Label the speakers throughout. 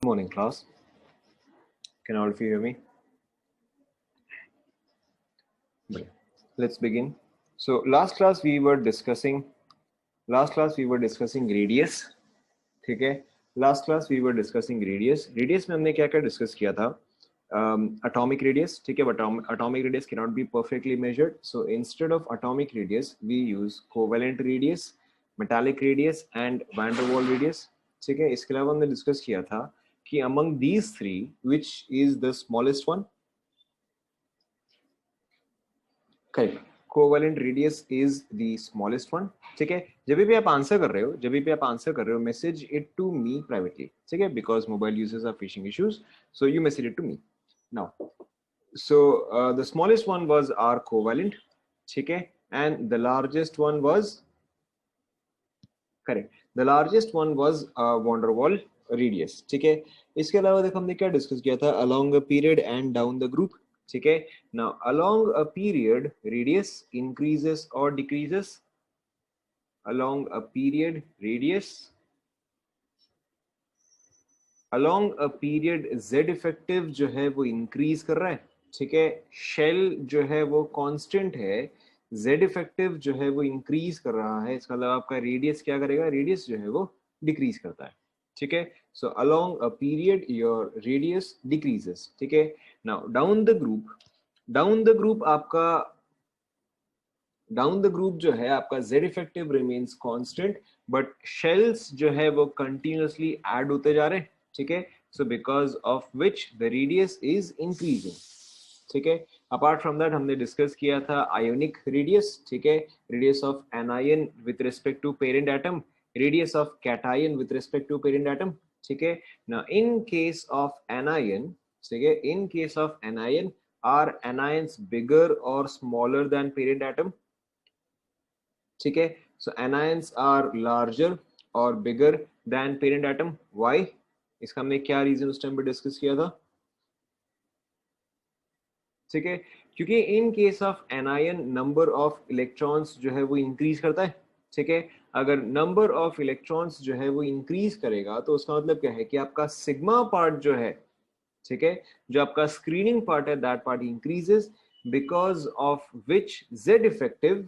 Speaker 1: Morning class. Can all of you hear me? Brilliant. Let's begin. So last class we were discussing radius. ठीक है, last class we were discussing radius में हमने क्या क्या discuss किया था? Atomic radius, ठीक है, but atomic radius cannot be perfectly measured, so instead of atomic radius we use covalent radius, metallic radius and van der Waals radius. ठीक है, इसके अलावा हमने डिस्कस किया था कि among these three which is the smallest one? Correct. Covalent radius is the smallest one. ठीक है, जब भी आप आंसर कर रहे हो message it to me privately. ठीक है, because mobile users are facing issues, so you message it to me now. So the smallest one was are covalent. ठीक है, and the largest one was correct, the largest one was van der Waals radius. ठीक है, इसके अलावा देखो हमने क्या discuss किया था? Along a period and down the group. ठीक है, now along a period radius increases or decreases? Along a period radius, along a period z effective जो है वो increase कर रहा है. ठीक है, शेल जो है वो कांस्टेंट है, z effective जो है वो increase कर रहा है, इसका मतलब आपका रेडियस क्या करेगा? रेडियस जो है वो डिक्रीज करता है. ठीक है, सो along a period your radius decreases. ठीक है, now down the group आपका डाउन द ग्रुप जो है आपका z effective remains constant, but shells जो है वो कंटिन्यूअसली ऐड होते जा रहे हैं. ठीक है, so because of which the radius is increasing. ठीक है, अपार्ट फ्रॉम दैट हमने डिस्कस किया था आयोनिक रेडियस. ठीक है, radius of anion with respect to parent atom, radius of cation with respect to parent atom. ठीक है, now in case of anion, ठीक है, in case of anion are anions bigger or smaller than parent atom? ठीक है, so anions are larger or bigger than parent atom. Why? इसका हमने क्या reason उस टाइम पे डिस्कस किया था? ठीक है, क्योंकि इन case of anion number of electrons जो है वो इंक्रीज करता है. ठीक है, अगर नंबर ऑफ इलेक्ट्रॉन्स जो है वो इंक्रीज करेगा तो उसका मतलब क्या है कि आपका सिग्मा पार्ट जो है, ठीक है, जो आपका स्क्रीनिंग पार्ट है, that part increases because of which Z effective,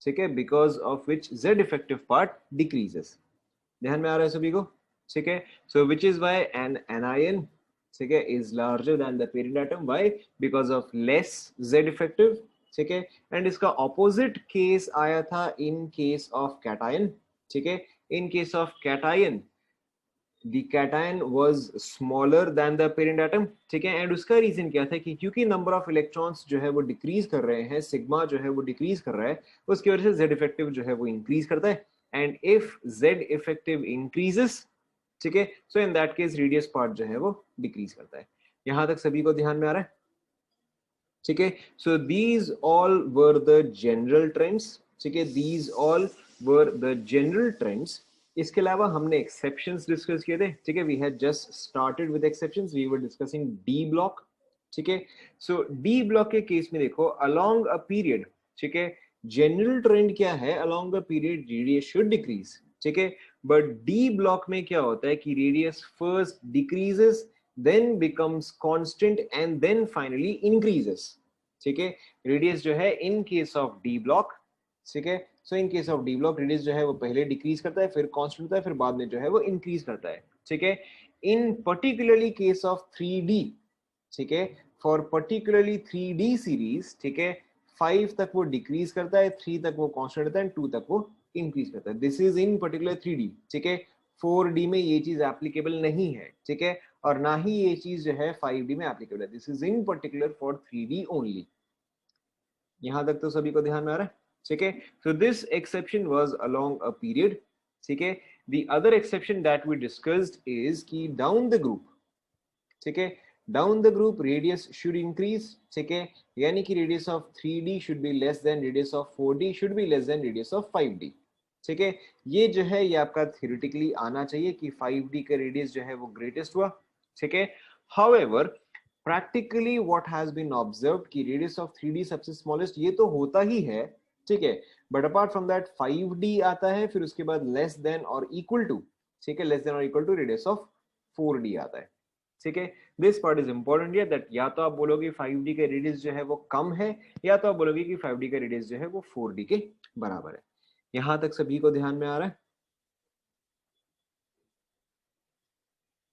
Speaker 1: ठीक है, because of which Z effective part decreases. ध्यान में आ रहा है सभी को? ठीक है, so which is why an anion, ठीक है, is larger than the parent atom. Why? Because of less Z effective. ठीक है, एंड इसका ऑपोजिट केस आया था इन केस ऑफ कैटायन. ठीक है, in case of cation the cation was smaller than the parent atom. ठीक है, एंड उसका रीजन क्या था कि क्योंकि नंबर ऑफ इलेक्ट्रॉन्स जो है वो डिक्रीज कर रहे हैं, सिग्मा जो है वो डिक्रीज कर रहा है, उसकी वजह से z इफेक्टिव जो है वो इंक्रीज करता है. And if z effective increases, ठीक है, so in that case radius part जो है वो डिक्रीज करता है. यहां तक सभी को ध्यान में आ रहा है? ठीक है, so these all were the general trends. ठीक है, these all were the general trends. इसके अलावा हमने एक्सेप्शंस डिस्कस किए थे. ठीक है, we had just started with exceptions, we were discussing D block. ठीक है, सो डी ब्लॉक के केस में देखो अलोंग अ पीरियड, ठीक है, जनरल ट्रेंड क्या है? Along a period radius should decrease. ठीक है, बट डी ब्लॉक में क्या होता है कि radius first decreases, then becomes constant and then finally increases. ठीक है, रेडियस जो है in case of D block, ठीक है, so in case of D block radius जो है वो पहले डिक्रीज करता है, फिर कांस्टेंट होता है, फिर बाद में जो है वो इंक्रीज करता है. ठीक है, in particularly case of 3D, ठीक है, फॉर पर्टिकुलरली 3D सीरीज, ठीक है, 5 तक वो डिक्रीज करता है, 3 तक वो कांस्टेंट रहता है, 2 तक वो इंक्रीज करता है. This is in particular 3D. ठीक है, 4D में ये चीज एप्लीकेबल नहीं है. ठीक है, और ना ही ये चीज जो है 5D में एप्लीकेबल है. This is in particular for 3D only. यहां तक तो सभी को ध्यान में आ रहा है? ठीक है, so this exception was along a period. ठीक है, the other exception that we discussed is कि down the group, ठीक है, down the group radius should increase. ठीक है, यानी कि radius of 3D should be less than radius of 4D should be less than radius of 5D. ठीक है, ये जो है ये आपका theoretically आना चाहिए कि 5D का radius जो है वो greatest हुआ. ठीक है, however practically what has been observed कि radius of 3D सबसे smallest ये तो होता ही है. ठीक है, but apart from that 5D आता है, फिर उसके बाद लेस देन और इक्वल टू, ठीक है, लेस देन और equal to radius of 4D आता है. ठीक है, दिस पार्ट इज इंपॉर्टेंट है दैट या तो आप बोलोगे 5D का रेडियस जो है वो कम है, या तो आप बोलोगे कि 5D का रेडियस जो है वो 4D के बराबर है। यहां तक सभी को ध्यान में आ रहा है?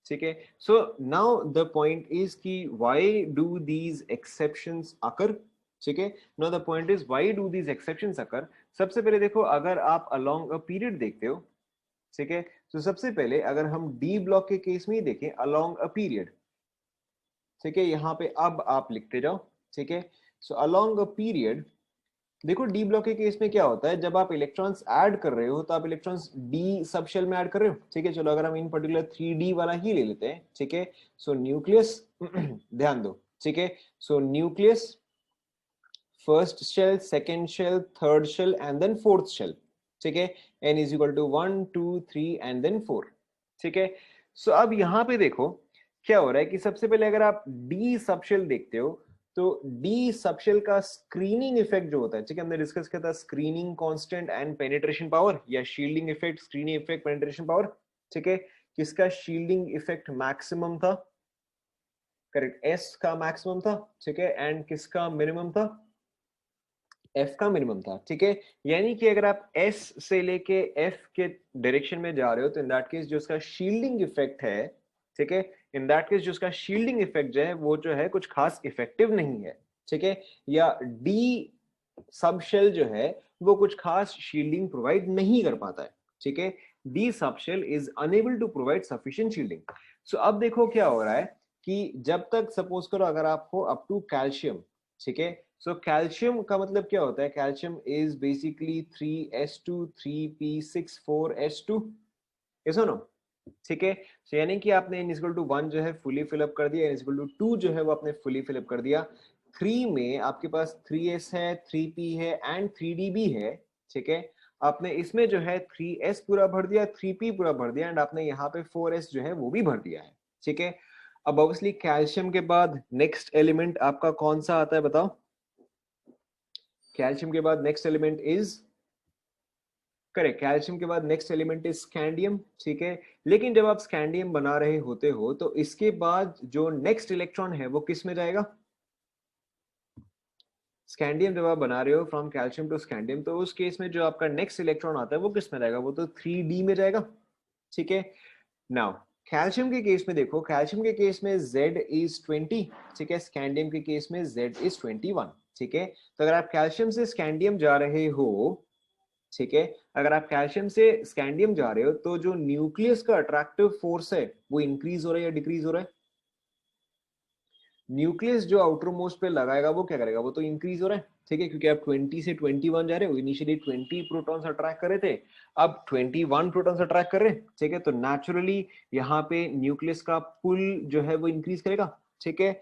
Speaker 1: ठीक है, so now the point is कि why do these exceptions occur. ठीक है, now the point is why do these exceptions occur. सबसे पहले देखो, अगर आप अलोंग अ पीरियड देखते हो, ठीक है, तो सबसे पहले अगर हम डी ब्लॉक के केस में ही देखें अलोंग अ पीरियड, ठीक है, यहाँ पे अब आप लिखते जाओ। ठीक है, सो अलोंग अ पीरियड, देखो डी ब्लॉक के केस में क्या होता है, जब आप इलेक्ट्रॉन्स ऐड कर रहे हो तो आप इलेक्ट्रॉन्स डी सब शेल में ऐड कर रहे हो। ठीक है, चलो अगर हम इन पर्टिकुलर 3D वाला ही ले लेते हैं। ठीक है, सो न्यूक्लियस ध्यान दो। ठीक है, so nucleus, first shell, second shell, third shell and then fourth shell. ठीक है, n is equal to 1 2 3 and then 4। ठीक है, सो अब यहाँ पे देखो क्या हो रहा है कि सबसे पहले अगर आप डी सबशेल देखते हो तो डी सबशेल का स्क्रीनिंग इफेक्ट जो होता है, ठीक है, हमने डिस्कस किया था screening constant and penetration power, या shielding effect, screening effect, penetration power. ठीक है, किसका शील्डिंग इफेक्ट मैक्सिमम था? करेक्ट, एस का मैक्सिमम था। ठीक है, एंड किसका मिनिमम था? एफ का मिनिमम था। ठीक है, यानी कि अगर आप एस से लेके एफ के डायरेक्शन में जा रहे हो तो इन दैट केस जो उसका शील्डिंग इफेक्ट है, ठीक है, इन दैट केस जो उसका शील्डिंग इफेक्ट जो है वो जो है कुछ खास इफेक्टिव नहीं है। ठीक है, या डी सब शेल जो है वो कुछ खास शील्डिंग प्रोवाइड नहीं कर पाता है। ठीक है, d subshell is unable to provide sufficient shielding. So अब देखो क्या हो रहा है कि जब तक सपोज करो अगर आप हो अप टू कैल्शियम, ठीक है, सो कैल्शियम का मतलब क्या होता है? Calcium is basically 3s2 3p6 4s2, ये सुनो। ठीक है, so यानी कि आपने n इक्वल टू 1 जो है फुली फिलअप कर दिया, n इक्वल टू 2 जो है वो आपने फुली फिलअप कर दिया। 3 में आपके पास 3s है, 3p है एंड 3d भी है। ठीक है, आपने इसमें जो है 3s पूरा भर दिया, 3p पूरा भर दिया एंड आपने यहाँ पे 4s जो है वो भी भर दिया है। ठीक है, अब ऑब्वियसली कैल्शियम के बाद नेक्स्ट एलिमेंट आपका कौन सा आता है बताओ? कैल्शियम के बाद next element is, correct, calcium के बाद नेक्स्ट एलिमेंट इज स्कैंडियम। ठीक है, लेकिन जब आप स्कैंडियम बना रहे होते हो तो इसके बाद जो नेक्स्ट इलेक्ट्रॉन है वो किस में जाएगा? स्कैंडियम जब आप बना रहे हो फ्रॉम कैल्शियम टू स्कैंडियम तो उस केस में जो आपका नेक्स्ट इलेक्ट्रॉन आता है वो किस में जाएगा? वो तो 3d में जाएगा। ठीक है, नाउ कैल्शियम के केस में देखो, कैल्शियम के केस में Z इज 20, ठीक है, स्कैंडियम के केस में Z इज 21। ठीक है, तो अगर आप कैल्शियम से स्कैंडियम जा रहे हो, ठीक है, अगर आप कैल्शियम से स्कैंडियम जा रहे हो तो जो न्यूक्लियस का अट्रैक्टिव फोर्स है वो इंक्रीज हो रहा है या डिक्रीज हो रहा है? न्यूक्लियस जो आउटर मोस्ट पे लगाएगा वो क्या करेगा? वो तो इंक्रीज हो रहा है। ठीक है, क्योंकि आप 20 से 21 जा रहे हो, इनिशियली 20 प्रोटॉन्स अट्रैक्ट कर रहे थे, अब 21 प्रोटॉन्स अट्रैक्ट कर रहे हैं। ठीक है, तो नेचुरली यहाँ पे न्यूक्लियस का पुल जो है वो इंक्रीज करेगा। ठीक है,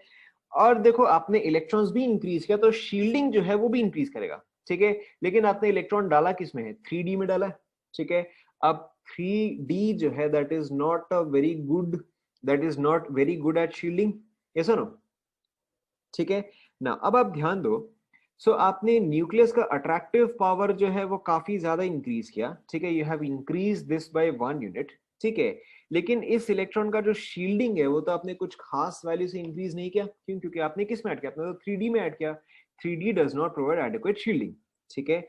Speaker 1: और देखो आपने इलेक्ट्रॉन्स भी इंक्रीज किया तो शील्डिंग जो है वो भी इंक्रीज करेगा। ठीक है, लेकिन आपने इलेक्ट्रॉन डाला किस में है? 3D में डाला है। ठीक है, अब 3D जो है that is not a very good, that is not very good at shielding, yes और नो? ठीक है ना, अब आप ध्यान दो। सो आपने न्यूक्लियस का अट्रैक्टिव पावर जो है वो काफी ज्यादा इंक्रीज किया। ठीक है, you have increase this by 1 unit. ठीक है, लेकिन इस इलेक्ट्रॉन का जो शील्डिंग है वो तो आपने कुछ खास वैल्यू से इंक्रीज नहीं किया। क्यों? क्योंकि आपने किस में ऐड किया? आपने तो 3D में ऐड किया। 3D does not provide adequate shielding. ठीक है,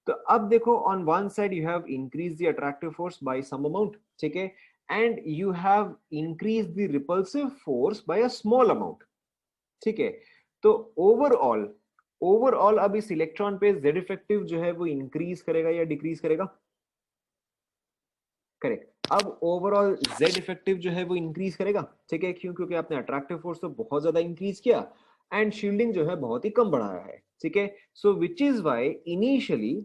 Speaker 1: तो अब देखो on one side you have increase the attractive force by some amount, ठीक है, and you have increase the repulsive force by a small amount. ठीक है, तो ओवरऑल, ओवरऑल अब इस इलेक्ट्रॉन पे जेड इफेक्टिव जो है वो इंक्रीज करेगा या डिक्रीज करेगा? करेक्ट, अब ओवरऑल जेड इफेक्टिव जो है वो इंक्रीज करेगा। ठीक है, क्यों? क्योंकि आपने अट्रैक्टिव फोर्स तो बहुत ज्यादा इंक्रीज किया एंड शील्डिंग जो है बहुत ही कम बढ़ाया है। ठीक है, so which is Y initially,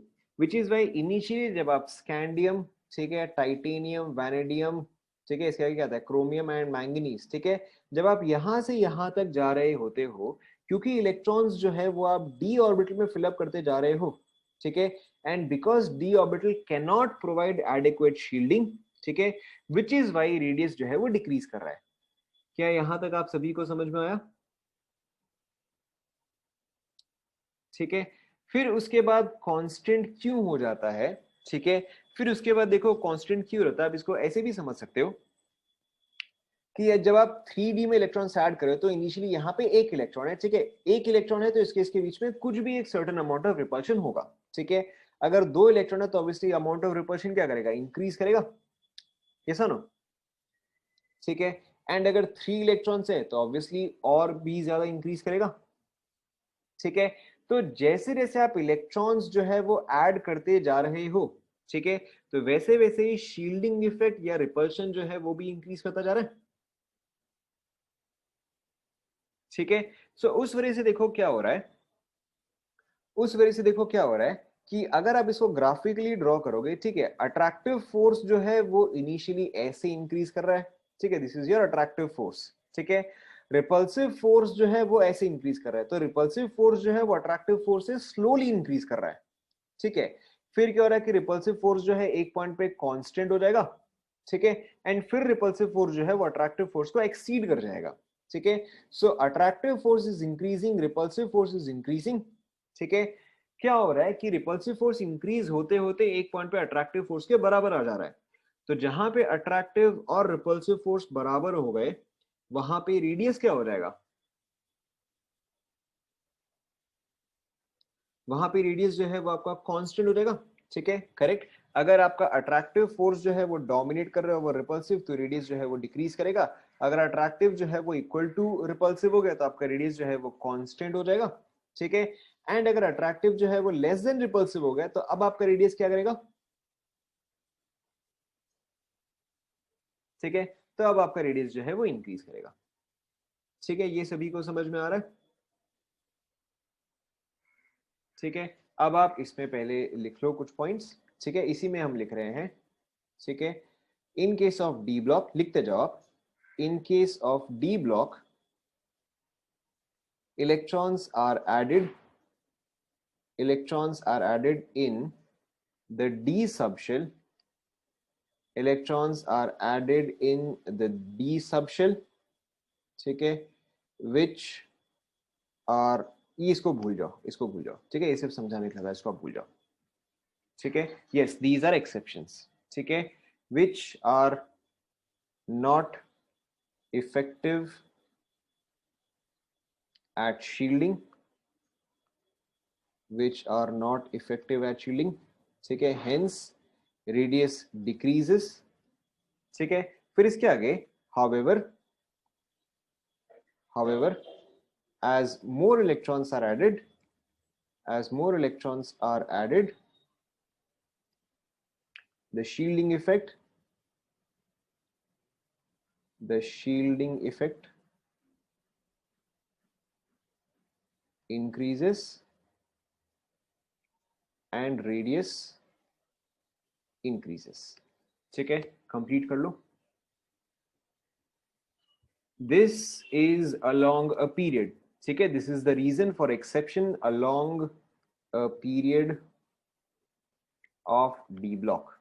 Speaker 1: जब आप स्कैंडियम, ठीक है, टाइटेनियम, वैनेडियम, ठीक है, इसके आगे क्या आता है? Chromium and manganese. ठीक है, जब आप यहां से यहां तक जा रहे होते हो, क्योंकि इलेक्ट्रॉन्स जो है वो आप डी ऑर्बिटल में फिलअप करते जा रहे हो। ठीक है, and because D orbital can not provide adequate shielding, ठीक है, विच इज वाई रेडियस जो है वो डिक्रीज कर रहा है। क्या यहां तक आप सभी को समझ में आया? ठीक है, फिर उसके बाद कांस्टेंट क्यों हो जाता है? ठीक है, फिर उसके बाद देखो कांस्टेंट क्यों रहता है, आप इसको ऐसे भी समझ सकते हो कि जब आप 3D में इलेक्ट्रॉन्स ऐड करें तो इनिशियली यहाँ पे एक इलेक्ट्रॉन है, ठीक है, एक इलेक्ट्रॉन है तो इसके बीच में कुछ भी एक सर्टेन अमाउंट ऑफ रिपल्शन होगा, ठीक है। अगर 2 इलेक्ट्रॉन है तो ऑब्वियसली अमाउंट ऑफ रिपल्शन क्या करेगा, इंक्रीज करेगा, कैसा ना, ठीक है। एंड अगर 3 इलेक्ट्रॉन्स है तो ऑब्वियसली और भी ज्यादा इंक्रीज करेगा, ठीक है। तो जैसे जैसे आप इलेक्ट्रॉन्स जो है वो ऐड करते जा रहे हो, ठीक है, तो वैसे वैसे ही शील्डिंग इफेक्ट या रिपल्शन जो है वो भी इंक्रीज करता जा रहा है, ठीक है। सो उस वजह से देखो क्या हो रहा है, उस वजह से देखो क्या हो रहा है कि अगर आप इसको ग्राफिकली ड्रॉ करोगे, ठीक है, अट्रैक्टिव फोर्स जो है वो इनिशियली ऐसे इंक्रीज कर रहा है, ठीक है, this is your attractive force, ठीक है। रिपल्सिव फोर्स जो है वो ऐसे इंक्रीज कर रहा है, तो रिपल्सिव फोर्स जो है वो अट्रैक्टिव फोर्स से स्लोली इंक्रीज कर रहा है, ठीक है। फिर क्या हो रहा है कि रिपल्सिव फोर्स जो है एक पॉइंट पे कांस्टेंट हो जाएगा, ठीक है, एंड फिर रिपल्सिव फोर्स जो है वो अट्रैक्टिव फोर्स को एक्सीड कर जाएगा, ठीक है। सो attractive force is increasing, repulsive force is increasing, ठीक है। क्या हो रहा है कि रिपल्सिव फोर्स इंक्रीज होते होते एक पॉइंट पे अट्रैक्टिव फोर्स के बराबर आ जा रहा है, तो जहां पे अट्रैक्टिव और रिपल्सिव फोर्स बराबर हो गए वहां पे रेडियस क्या हो जाएगा, वहां पे रेडियस जो है वो आपका कांस्टेंट हो जाएगा, ठीक है, करेक्ट। अगर आपका अट्रैक्टिव फोर्स जो है वो डोमिनेट कर रहा है वो रिपल्सिव, तो रेडियस जो है वो डिक्रीज करेगा। अगर अट्रैक्टिव जो है वो इक्वल टू रिपल्सिव हो गया तो आपका रेडियस जो है वो कांस्टेंट हो जाएगा, ठीक है। एंड अगर अट्रैक्टिव जो है वो लेस देन रिपल्सिव हो गया तो अब आपका रेडियस क्या करेगा, ठीक है, तो अब आपका रेडियस जो है वो इंक्रीज करेगा, ठीक है। ये सभी को समझ में आ रहा है, ठीक है। अब आप इसमें पहले लिख लो कुछ पॉइंट्स, ठीक है, इसी में हम लिख रहे हैं, ठीक है। In case of D block लिखते जाओ आप, इन case of D block electrons are added, electrons are added in the d subshell, electrons are added in the d subshell, ठीक है, which are, ये इसको भूल जाओ, इसको भूल जाओ, ठीक है, ये सिर्फ समझाने के लिए, इसको आप भूल जाओ, ठीक है। yes these are exceptions, ठीक है, which are not effective at shielding, which are not effective at shielding, ठीक है, hence radius decreases, ठीक है। फिर इसके आगे however as more electrons are added, as more electrons are added, the shielding effect increases and radius increases, ठीक है, complete कर लो। This is along a period, ठीक है, this is the reason for exception along a period of D block,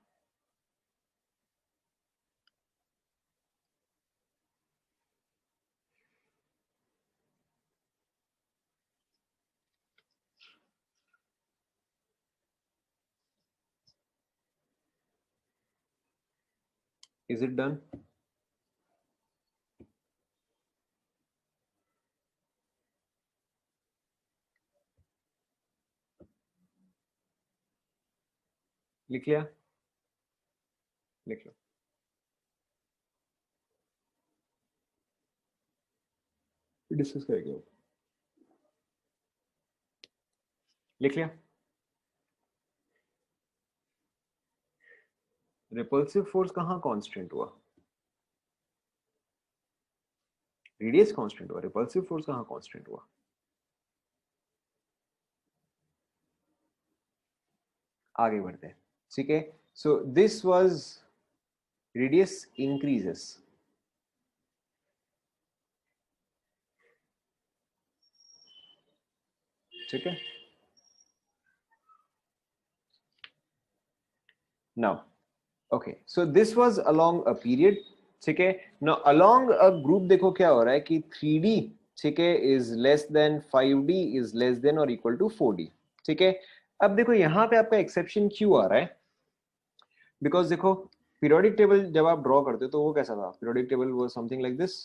Speaker 1: is it done? लिख लिया, लिख लो, discuss करेंगे, लिख लिया। रिपल्सिव फोर्स कहाँ कांस्टेंट हुआ, रेडियस कांस्टेंट हुआ, रिपल्सिव फोर्स कहाँ कांस्टेंट हुआ, आगे बढ़ते हैं, ठीक है। So this was radius increases, ठीक है। Now okay, so this was along a period, ठीक है। नाउ अलोंग अ ग्रुप देखो क्या हो रहा है कि 3D, ठीक है, is less than 5D is less than और इक्वल टू 4D, ठीक है। अब देखो यहाँ पे आपका एक्सेप्शन क्यों आ रहा है, बिकॉज देखो पीरियोडिक टेबल जब आप ड्रॉ करते हो तो वो कैसा था? पीरियोडिक टेबल वो समथिंग लाइक दिस,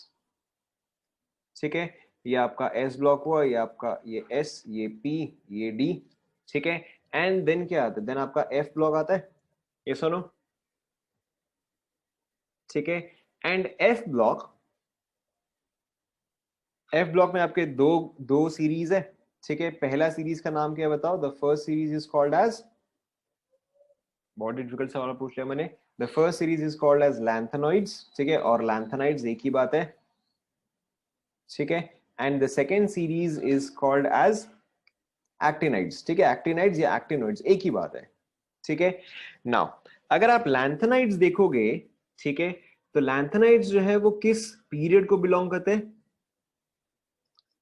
Speaker 1: ठीक है। ये आपका एस ब्लॉक हुआ, ये आपका ये एस, ये पी, ये डी, ठीक है। एंड देन क्या आता है? देन आपका एफ ब्लॉक आता है, ये सुनो, ठीक है। एंड एफ ब्लॉक में आपके दो दो सीरीज है, ठीक है। पहला सीरीज का नाम क्या बताओ? The first series is called as, बहुत डिफिकल्ट सवाल पूछ लिया मैंने। The first series is called as lanthanoids, ठीक है, और लैंथेनाइड्स एक ही बात है, ठीक है। And the second series is called as actinides, ठीक है। एक्टिनाइड्स या एक्टिनोइड्स एक ही बात है, ठीक है। नाउ अगर आप लैंथेनाइड्स देखोगे, ठीक है, तो लैंथेनाइड्स जो है वो किस पीरियड को बिलोंग करते हैं?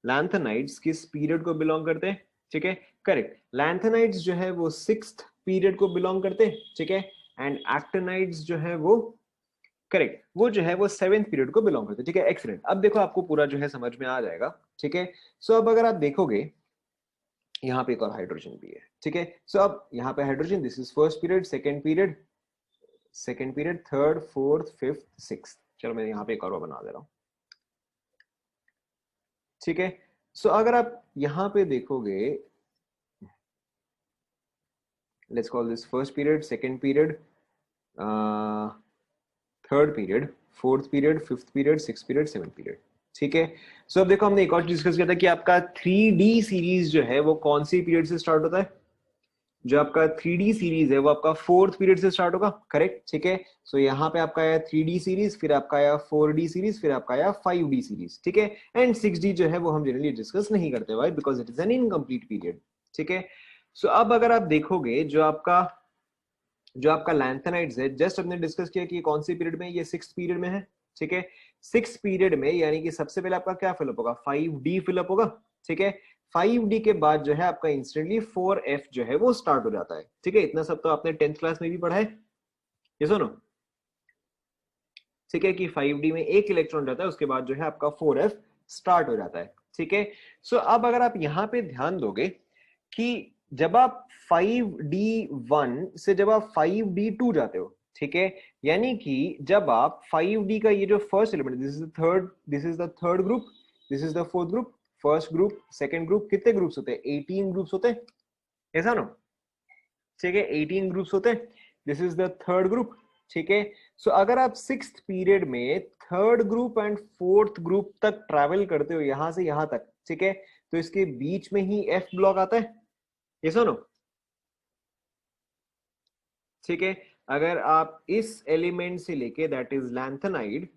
Speaker 1: लैंथेनाइड्स किस पीरियड को बिलोंग करते हैं? ठीक है, करेक्ट। लैंथेनाइड्स जो है वो सिक्स्थ पीरियड को बिलोंग करते हैं, ठीक है। एंड एक्टिनाइड्स जो है वो, करेक्ट, वो जो है वो सेवेंथ पीरियड को बिलोंग करते हैं, ठीक है। एक्सीलेंट। अब देखो आपको पूरा जो है समझ में आ जाएगा, ठीक है। सो अब अगर आप देखोगे यहाँ पे एक और हाइड्रोजन भी है, ठीक है। सो अब यहाँ पे hydrogen, this is first period, second period, third, fourth, fifth, sixth. चलो मैं यहाँ पे एक और बना दे रहा हूँ, ठीक है। सो अगर आप यहाँ पे देखोगे, let's call this first period, second period, third period, fourth period, fifth period, six period, seven period, ठीक है। सो अब देखो हमने एक और डिस्कस किया था कि आपका 3D सीरीज जो है वो कौन सी पीरियड से स्टार्ट होता है? जो आपका 3D सीरीज है वो आपका फोर्थ पीरियड से स्टार्ट होगा, करेक्ट, ठीक है। सो यहाँ पे आपका आया 3D सीरीज, फिर आपका आया 4D सीरीज, फिर आपका आया 5D सीरीज, ठीक है। एंड 6D जो है वो हम जनरली डिस्कस नहीं करते भाई, because it is an incomplete period, ठीक है। सो अब अगर आप देखोगे जो आपका लैंथेनाइड्स है, जस्ट हमने डिस्कस किया कि कौन सी पीरियड में, ये सिक्स पीरियड में है, ठीक है। सिक्स पीरियड में यानी कि सबसे पहले आपका क्या फिलअप होगा? 5D फिलअप होगा, ठीक है। 5D के बाद जो है आपका इंस्टेंटली 4F जो है वो स्टार्ट हो जाता है, ठीक है। इतना सब तो आपने 10th क्लास में भी पढ़ा है, ये सुनो, ठीक है, कि 5D में एक इलेक्ट्रॉन रहता है, उसके बाद जो है आपका 4F स्टार्ट हो जाता है, ठीक है। सो अब अगर आप यहाँ पे ध्यान दोगे कि जब आप 5D1 से जब आप 5D2 जाते हो, ठीक है, यानी कि जब आप 5D का ये जो first element, this is the third group, this is the fourth group, first group, second group, कितने ग्रुप्स होते हैं? 18 ग्रुप्स होते हैं, ऐसा ना, ठीक है, 18 ग्रुप्स होते हैं। This is the third group, ठीक है। सो अगर आप सिक्स्थ पीरियड में third group and fourth group तक ट्रैवल करते हो, यहां से यहां तक, ठीक है, तो इसके बीच में ही एफ ब्लॉक आता है, ये सुनो, ठीक है। अगर आप इस एलिमेंट से लेके, दैट इज लैंथेनाइड,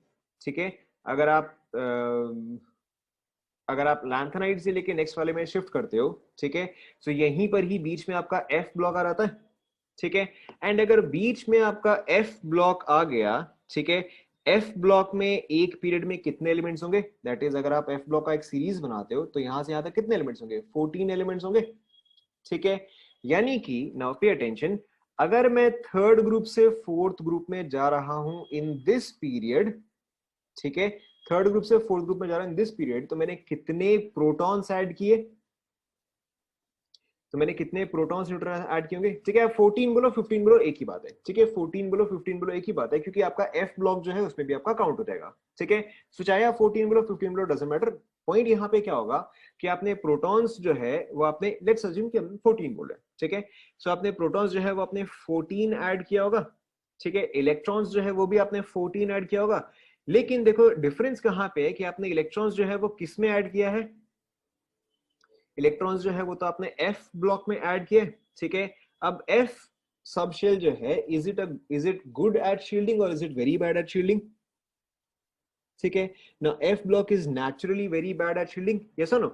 Speaker 1: ठीक है, अगर आप लैंथेनाइड से लेके नेक्स्ट वाले में शिफ्ट करते हो, ठीक है, तो यहीं पर ही बीच में आपका एफ ब्लॉक आ जाता है, ठीक है। एंड अगर बीच में आपका एफ ब्लॉक आ गया, ठीक है, एफ ब्लॉक में एक पीरियड में कितने एलिमेंट्स होंगे? दैट इज अगर आप एफ ब्लॉक का एक सीरीज बनाते हो तो यहां से यहां तक कितने एलिमेंट्स होंगे? 14 एलिमेंट्स होंगे, ठीक है। यानी कि नाउ पे अटेंशन, अगर मैं थर्ड ग्रुप से फोर्थ ग्रुप में जा रहा हूं इन दिस पीरियड, ठीक है, थर्ड ग्रुप से फोर्थ ग्रुप में जा रहा हूं इन दिस पीरियड, तो मैंने कितने प्रोटॉन्स ऐड किए? तो मैंने कितने प्रोटॉन्स न्यूट्रॉन ऐड किए होंगे? ठीक है, 14 बोलो 15 बोलो एक ही बात है, ठीक है, 14 बोलो 15 बोलो एक ही बात है, क्योंकि आपका एफ ब्लॉक जो है उसमें भी आपका काउंट हो जाएगा, ठीक है। सो चाहे आप 14 बोलो 15 बोलो, डजंट मैटर। पॉइंट यहाँ पे क्या होगा कि आपने प्रोटॉन्स जो है वो आपने, लेट्स अज्यूम कि हम 14 बोल रहे हैं, ठीक है। सो आपने प्रोटॉन्स जो है वो आपने 14 ऐड किया होगा, ठीक है। इलेक्ट्रॉन्स जो है वो भी आपने 14 ऐड किया होगा, लेकिन देखो डिफरेंस कहाँ पे है कि आपने इलेक्ट्रॉन्स जो है वो किस में ऐड किया है? इलेक्ट्रॉन्स जो है वो तो आपने एफ ब्लॉक में ऐड किए, ठीक है। अब एफ सब शेल जो है, is it good at shielding और is it very bad at shielding? ठीक है ना, f block is naturally very bad at shielding, yes और नो?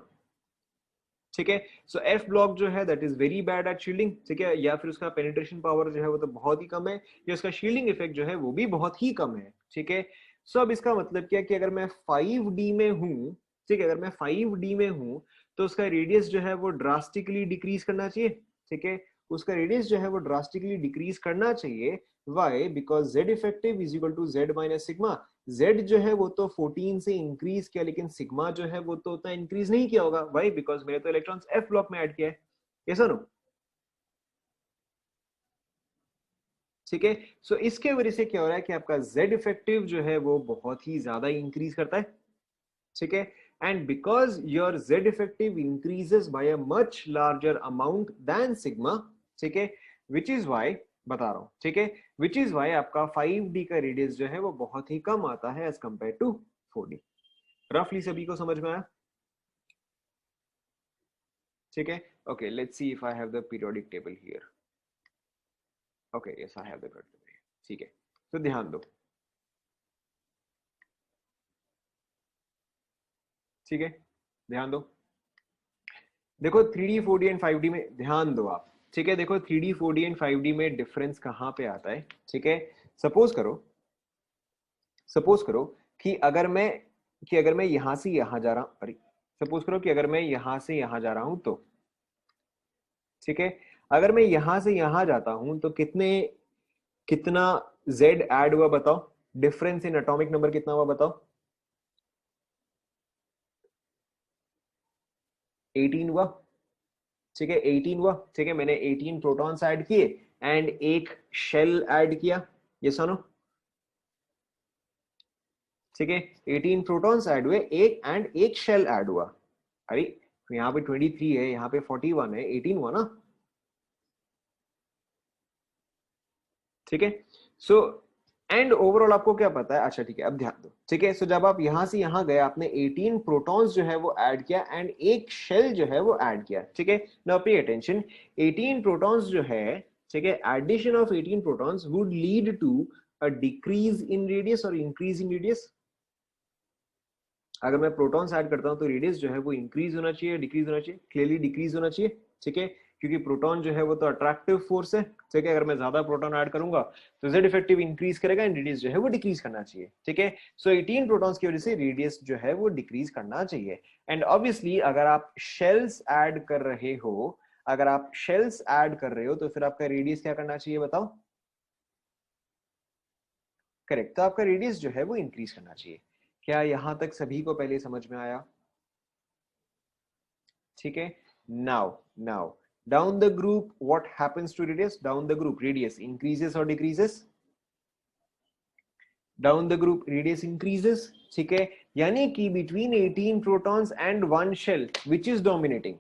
Speaker 1: ठीक है, सो एफ ब्लॉक जो है that is very bad at shielding, ठीक है, या फिर उसका पेनिट्रेशन पावर जो है वो तो बहुत ही कम है, या उसका शील्डिंग इफेक्ट जो है वो भी बहुत ही कम है, ठीक है। सो अब इसका मतलब क्या कि अगर मैं 5D में हूं, ठीक है, अगर मैं 5D में हूं तो उसका रेडियस जो है वो ड्रास्टिकली डिक्रीज करना चाहिए, ठीक है, उसका रेडियस जो है वो ड्रास्टिकली डिक्रीज करना चाहिए। Why? Because Z effective is equal to Z minus sigma. Z जो है वो तो 14 से इंक्रीज किया, लेकिन सिग्मा जो है वो तो उतना इंक्रीज नहीं किया होगा। वाई? बिकॉज मेरे तो इलेक्ट्रॉन्स एफ ब्लॉक में ऐड किया है, ऐसा नो? ठीक है। सो इसके वजह से क्या हो रहा है कि आपका Z इफेक्टिव जो है वो बहुत ही ज्यादा इंक्रीज करता है, ठीक है। And because your Z effective increases by a much larger amount then sigma, ठीक है, विच इज वाई, बता रहा हूं, ठीक है, विच इज वाई आपका 5D का रेडियस जो है वो बहुत ही कम आता है एज कंपेयर टू 4D। रफली सभी को समझ में आया, ठीक है। Okay, let's see if I have the periodic table here. Okay, yes I have the periodic table, ठीक है। तो ध्यान दो, ठीक है, ध्यान दो। देखो 3D 4D एंड 5D में ध्यान दो आप, ठीक है। देखो 3D 4D एंड 5D में डिफरेंस कहाँ पे आता है, ठीक है। सपोज करो, सपोज करो कि अगर मैं यहां से यहां जा रहा हूं, अरे सपोज करो कि अगर मैं यहां से यहां जा रहा हूं तो, ठीक है, अगर मैं यहां से यहां जाता हूं तो कितना Z ऐड हुआ बताओ, डिफरेंस इन एटॉमिक नंबर कितना हुआ बताओ। 18 हुआ, ठीक है, 18 हुआ, ठीक है। मैंने 18 प्रोटॉन्स ऐड किए एंड एक शेल ऐड किया, ये सुनो, ठीक है। 18 प्रोटॉन्स ऐड हुए, एक शेल ऐड हुआ। अरे तो यहाँ पे 23 है, यहाँ पे 41 है, 18 हुआ ना, ठीक है। सो एंड ओवरऑल आपको क्या पता है, अच्छा ठीक है, अब ध्यान दो, ठीक है। सो जब आप यहां से यहां गए, आपने 18 प्रोटॉन्स जो है वो ऐड किया एंड एक शेल जो है वो ऐड किया, ठीक है। नाउ पे अटेंशन, 18 प्रोटॉन्स जो है, ठीक है, addition of 18 protons would lead to a decrease in radius और इंक्रीज इन रेडियस। अगर मैं प्रोटॉन्स ऐड करता हूं तो रेडियस जो है वो इंक्रीज होना चाहिए, डिक्रीज होना चाहिए, क्लियरली डिक्रीज होना चाहिए, ठीक है, क्योंकि प्रोटॉन जो है वो तो अट्रैक्टिव फोर्स है, ठीक है। अगर मैं ज्यादा प्रोटॉन ऐड करूंगा तो Z इफेक्टिव इंक्रीज करेगा एंड रेडियस जो है वो डिक्रीज करना चाहिए, ठीक है। सो 18 प्रोटॉन्स की वजह से रेडियस जो है वो डिक्रीज करना चाहिए। एंड ऑब्वियसली अगर आप शेल्स ऐड कर रहे हो, अगर आप शेल्स ऐड कर रहे हो तो फिर आपका रेडियस क्या करना चाहिए बताओ, करेक्ट, तो आपका रेडियस जो है वो इंक्रीज करना चाहिए। क्या यहां तक सभी को पहले समझ में आया, ठीक है। Now down the group what happens to radius, down the group radius increases or decreases, down the group radius increases, ठीक है। यानी कि between 18 protons and one shell which is dominating,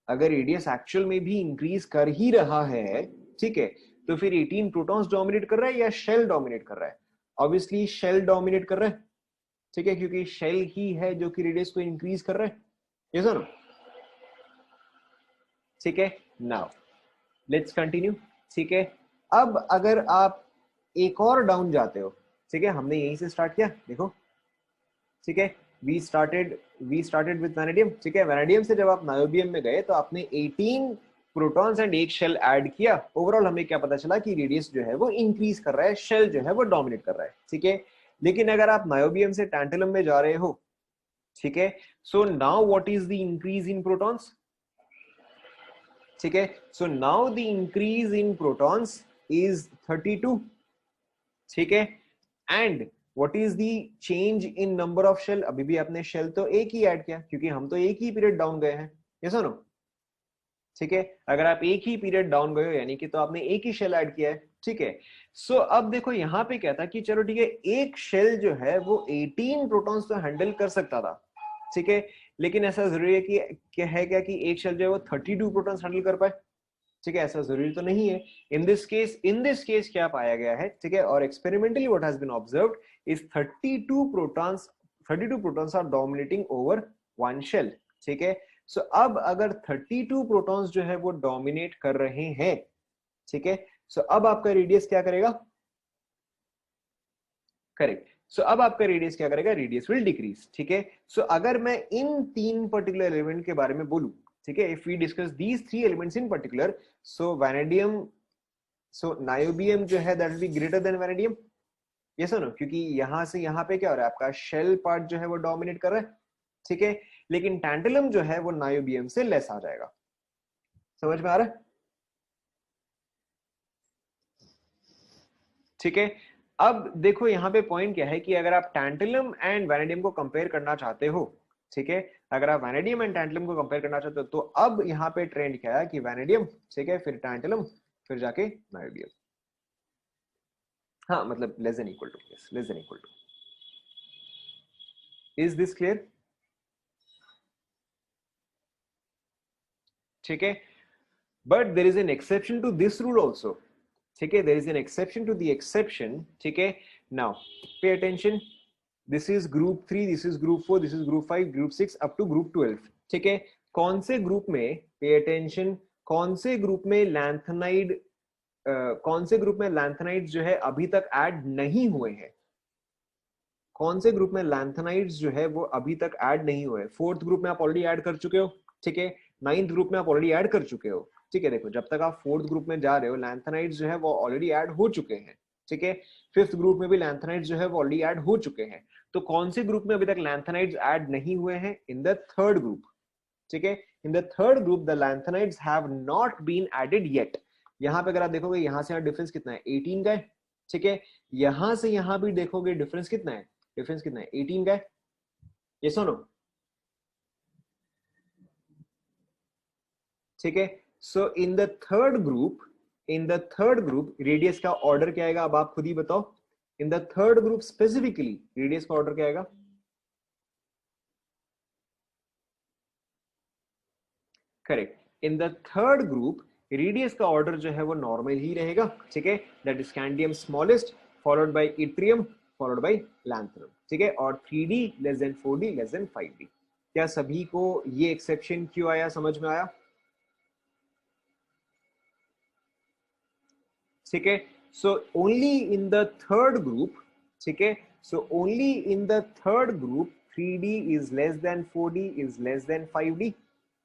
Speaker 1: अगर रेडियस एक्चुअल में भी इंक्रीज कर ही रहा है, ठीक है, तो फिर 18 प्रोटॉन्स डोमिनेट कर रहा है या शेल डोमिनेट कर रहा है, ऑब्वियसली शेल डोमिनेट कर रहा है, ठीक है, क्योंकि शेल ही है जो कि रेडियस को इंक्रीज कर रहा है, ये सुनो, ठीक है। नाउ लेट्स कंटिन्यू, ठीक है। अब अगर आप एक और डाउन जाते हो, ठीक है, हमने यहीं से स्टार्ट किया, देखो, ठीक है, वी स्टार्टेड विद वैनेडियम, ठीक है। वैनेडियम से जब आप नायोबियम में गए तो आपने 18 प्रोटॉन्स एंड एक शेल ऐड किया, ओवरऑल हमें क्या पता चला कि रेडियस जो है वो इंक्रीज कर रहा है, शेल जो है वो डोमिनेट कर रहा है, ठीक है। लेकिन अगर आप नायोबियम से टैंटलम में जा रहे हो, ठीक है, so now what is the increase in protons, ठीक है। So now the increase in protons is 32, ठीक है। And what is the change in number of shell, अभी भी आपने शेल तो एक ही ऐड किया क्योंकि हम तो एक ही पीरियड डाउन गए हैं, ये सुनो, ठीक है। अगर आप एक ही पीरियड डाउन गए हो यानी कि तो आपने एक ही शेल ऐड किया है, ठीक है। सो अब देखो यहां पे क्या था कि चलो ठीक है, एक शेल जो है वो 18 प्रोटॉन्स तो हैंडल कर सकता था, ठीक है, लेकिन ऐसा जरूरी है कि क्या है, क्या कि एक शेल जो है वो 32 प्रोटॉन्स हैंडल कर पाए, ठीक है, ऐसा जरूरी तो नहीं है। इन दिस केस क्या पाया गया है, ठीक है, और experimentally what has been observed is 32 protons are dominating over one shell, ठीक है। सो अब अगर 32 प्रोटॉन्स जो है वो डोमिनेट कर रहे हैं, ठीक है, सो अब आपका रेडियस क्या करेगा, करेक्ट, सो अब आपका रेडियस क्या करेगा, रेडियस विल डिक्रीज, ठीक है। सो अगर मैं इन तीन पर्टिकुलर एलिमेंट के बारे में बोलूं, ठीक है, if we discuss these three elements in particular, so vanadium, so niobium जो है that will be greater than vanadium, ये सुनो, क्योंकि यहां से यहां पे क्या हो रहा है, आपका शेल पार्ट जो है वो डोमिनेट कर रहा है, ठीक है। लेकिन टैंटलम जो है वो नायोबियम से लेस आ जाएगा, समझ में आ रहा है, ठीक है। अब देखो यहाँ पे पॉइंट क्या है कि अगर आप टैंटलम एंड वैनेडियम को कंपेयर करना चाहते हो, ठीक है, अगर आप वैनेडियम एंड टैंटलम को कंपेयर करना चाहते हो तो अब यहाँ पे ट्रेंड क्या है कि वैनेडियम, ठीक है, फिर टैंटलम, फिर जाके नायोबियम, हाँ मतलब less than equal to, yes less than equal to. Is this clear? ठीक है, but there is an exception to this rule also. ठीक है, there is an exception to the exception. ठीक है, now pay attention, this is group 3, this is group 4, this is group 5, group 6 up to group 12। ठीक है, कौन से group में, pay attention, कौन से ग्रुप में लैंथेनाइड, कौन से ग्रुप में लैंथेनाइड्स जो है अभी तक ऐड नहीं हुए हैं? कौन से ग्रुप में लैंथेनाइड्स जो है वो अभी तक ऐड नहीं हुए? फोर्थ ग्रुप में आप ऑलरेडी ऐड कर चुके हो। ठीक है, नाइन्थ ग्रुप में आप ऑलरेडी ऐड कर चुके हो। ठीक है, देखो जब तक आप फोर्थ ग्रुप में जा रहे हो लैंथेनाइड्स जो है वो ऑलरेडी ऐड हो चुके हैं। ठीक है, फिफ्थ ग्रुप में भी लैंथेनाइड्स जो है वो ऑलरेडी ऐड हो चुके हैं। तो कौन से ग्रुप में अभी तक लैंथेनाइड्स ऐड नहीं हुए हैं? In the third group. ठीक है, in the third group the lanthanides have not been added yet. यहां पे अगर आप देखोगे यहां से यहां डिफरेंस कितना है? 18 का है। ठीक है, यहां से यहां भी देखोगे डिफरेंस कितना है? डिफरेंस कितना है? 18 का है। ये सुनो, ठीक है, so in the third group, in the third group radius का ऑर्डर क्या आएगा? अब आप खुद ही बताओ। In the third group specifically radius का ऑर्डर क्या आएगा? Correct, in the third group radius का ऑर्डर जो है वो नॉर्मल ही रहेगा। ठीक है, that is scandium smallest followed by yttrium followed by lanthanum. ठीक है, और 3d less than 4d less than 5d। क्या सभी को ये एक्सेप्शन क्यों आया, समझ में आया? ठीक है, so only in the third group, ठीक है, so only in the third group 3d is less than 4d is less than 5d।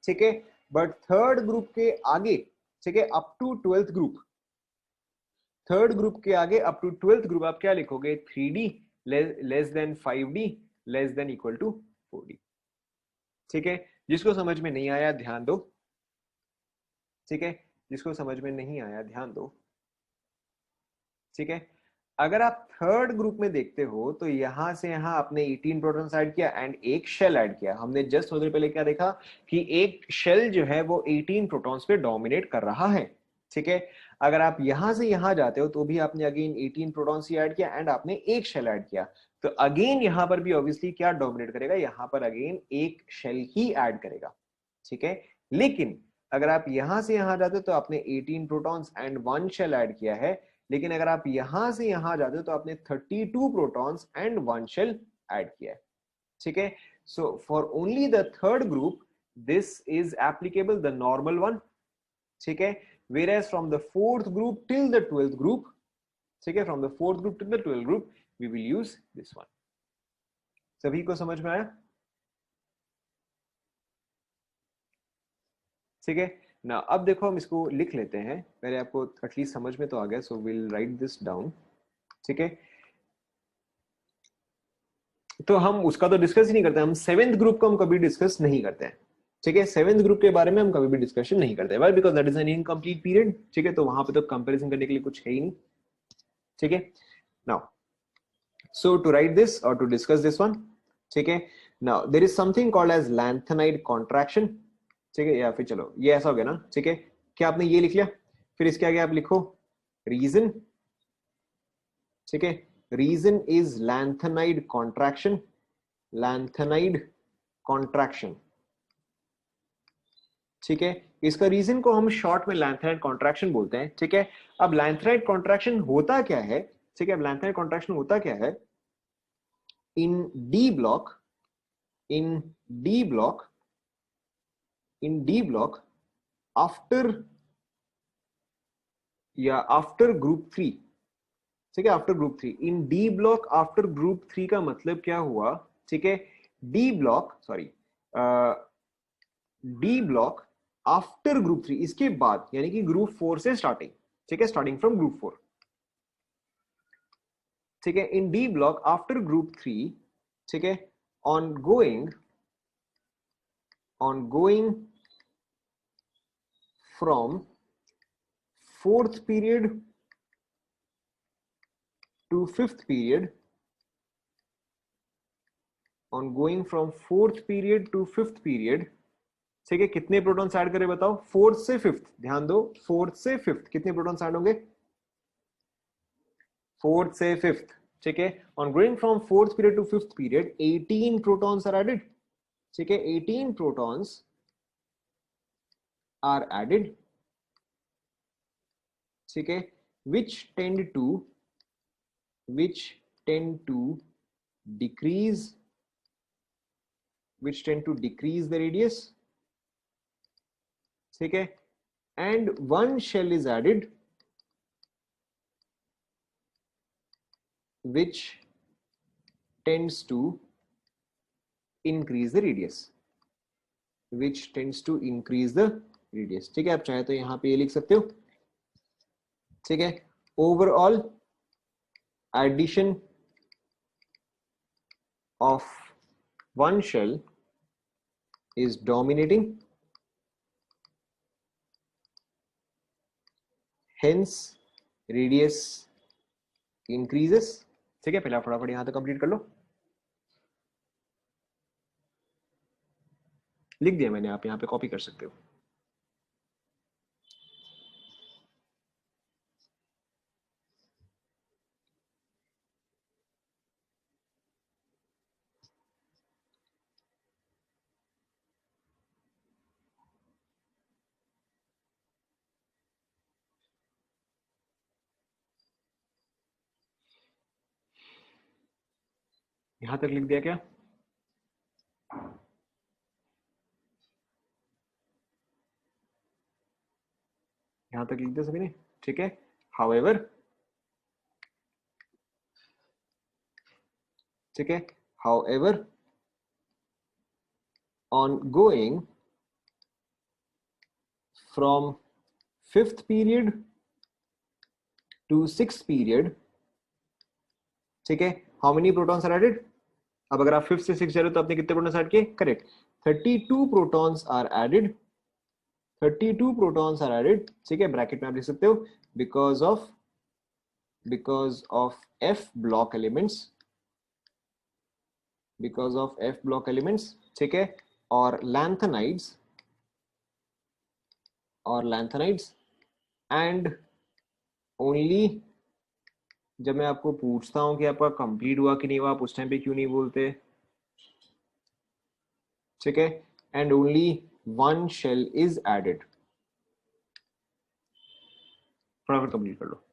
Speaker 1: ठीक है, बट थर्ड ग्रुप के आगे, ठीक है, up to twelfth group, third group के आगे अप टू ट्वेल्थ ग्रुप आप क्या लिखोगे? 3d less than 5d less than equal to 4d। ठीक है, जिसको समझ में नहीं आया ध्यान दो। ठीक है, जिसको समझ में नहीं आया ध्यान दो। ठीक है, अगर आप थर्ड ग्रुप में देखते हो तो यहां से यहां आपने 18 प्रोटॉन्स ऐड किया एंड एक शेल ऐड किया। हमने जस्ट थोड़ी देर पहले क्या देखा कि एक शेल जो है वो 18 प्रोटॉन्स पे डोमिनेट कर रहा है। ठीक है, अगर आप यहां से यहां जाते हो तो भी आपने अगेन 18 प्रोटॉन्स ही ऐड किया एंड आपने एक शेल ऐड किया। तो अगेन यहां पर भी ऑब्वियसली क्या डोमिनेट करेगा? यहां पर अगेन एक शेल ही ऐड करेगा। ठीक है, लेकिन अगर आप यहां से यहां जाते हो तो आपने 18 protons and one shell add किया है। लेकिन अगर आप यहां से यहां जाते हो तो आपने 32 protons and one shell add किया है। ठीक है, so for only the third group this is applicable, the normal one. ठीक है, whereas from the fourth group till the 12th group, ठीक है, from the fourth group till the 12th group we will use this one। सभी को समझ में आया? ठीक है ना, अब देखो हम इसको लिख लेते हैं, पहले आपको एटलीस्ट समझ में तो आ गया, so will write this down. ठीक है, तो हम उसका तो डिस्कस ही नहीं करते, हम सेवेंथ ग्रुप को हम कभी डिस्कस नहीं करते हैं। ठीक है, सेवेंथ ग्रुप के बारे में हम कभी भी डिस्कशन नहीं करते, why? Because that is an incomplete period. ठीक है, तो वहां पे तो कंपैरिजन करने के लिए कुछ है ही नहीं। ठीक है, now so to write this और टू डिस्कस दिस वन, ठीक है, now there is something called as lanthanide contraction. ठीक है, या फिर चलो ये ऐसा हो गया ना। ठीक है, क्या आपने ये लिख लिया? फिर इसके आगे आप लिखो रीजन। ठीक है, reason is lanthanide contraction, lanthanide contraction. ठीक है, इसका रीजन को हम शॉर्ट में लैंथेनाइड कॉन्ट्रैक्शन बोलते हैं। ठीक है, अब लैंथेनाइड कॉन्ट्रैक्शन होता क्या है? ठीक है, अब लैंथेनाइड कॉन्ट्रैक्शन होता क्या है? In D block, in D block, in D block after, या आफ्टर ग्रुप 3। ठीक है, आफ्टर ग्रुप 3, इन डी ब्लॉक आफ्टर ग्रुप 3 का मतलब क्या हुआ? ठीक है, D block, sorry, D block after group 3, इसके बाद यानी कि ग्रुप 4 से स्टार्टिंग। ठीक है, स्टार्टिंग फ्रॉम ग्रुप 4। ठीक है, in D block after group 3, ठीक है, on going, on going from fourth period to fifth period, on going from fourth period to fifth period. ठीक है, कितने प्रोटॉन्स ऐड करें बताओ? फोर्थ से फिफ्थ, ध्यान दो, फोर्थ से फिफ्थ कितने प्रोटॉन्स ऐड होंगे? फोर्थ से फिफ्थ, ठीक है। On going from fourth period to fifth period 18 protons are added, ठीक है, 18 प्रोटॉन्स आर एडेड, ठीक है, which tend to decrease, the radius, ठीक है, and one shell is added which tends to increase the radius, ठीक है। आप चाहे तो यहां पे ये लिख सकते हो, ठीक है। Overall addition of one shell is dominating, hence radius increases, ठीक है। पहले आप फटाफट यहां तक कंप्लीट कर लो, लिख दिया मैंने, आप यहां पे कॉपी कर सकते हो। यहां तक लिख दिया क्या? यहां तक लिख दिया सभी ने, ठीक है। हाउएवर, ठीक है, however on going from fifth period to sixth period, ठीक है, how many protons are added? अब अगर आप फिफ्थ से सिक्स जा रहे हो तो आपने कितने प्रोटॉन्स ऐड किए? Correct, 32 protons are added, 32 protons are added, ठीक है। ब्रैकेट में आप लिख सकते हो because of F block elements, ठीक है, और लैंथेनाइड्स एंड ओनली, जब मैं आपको पूछता हूं कि आपका कंप्लीट हुआ कि नहीं हुआ, आप उस टाइम पे क्यों नहीं बोलते, ठीक है, and only one shell is added. फटाफट कंप्लीट कर लो।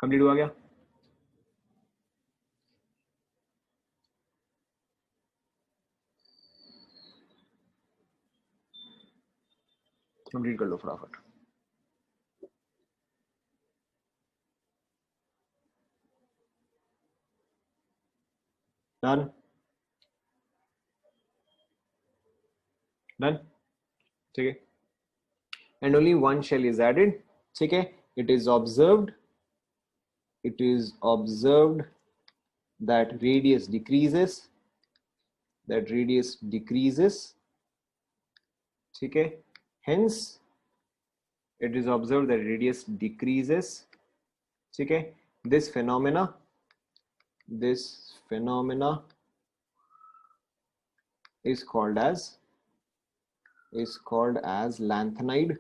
Speaker 1: कंप्लीट हुआ क्या? कंप्लीट कर लो फटाफट। डन, डन, ठीक है, and only one shell is added, ठीक है। It is observed that radius decreases, ठीक है, hence it is observed that radius decreases, ठीक है। this phenomena is called as lanthanide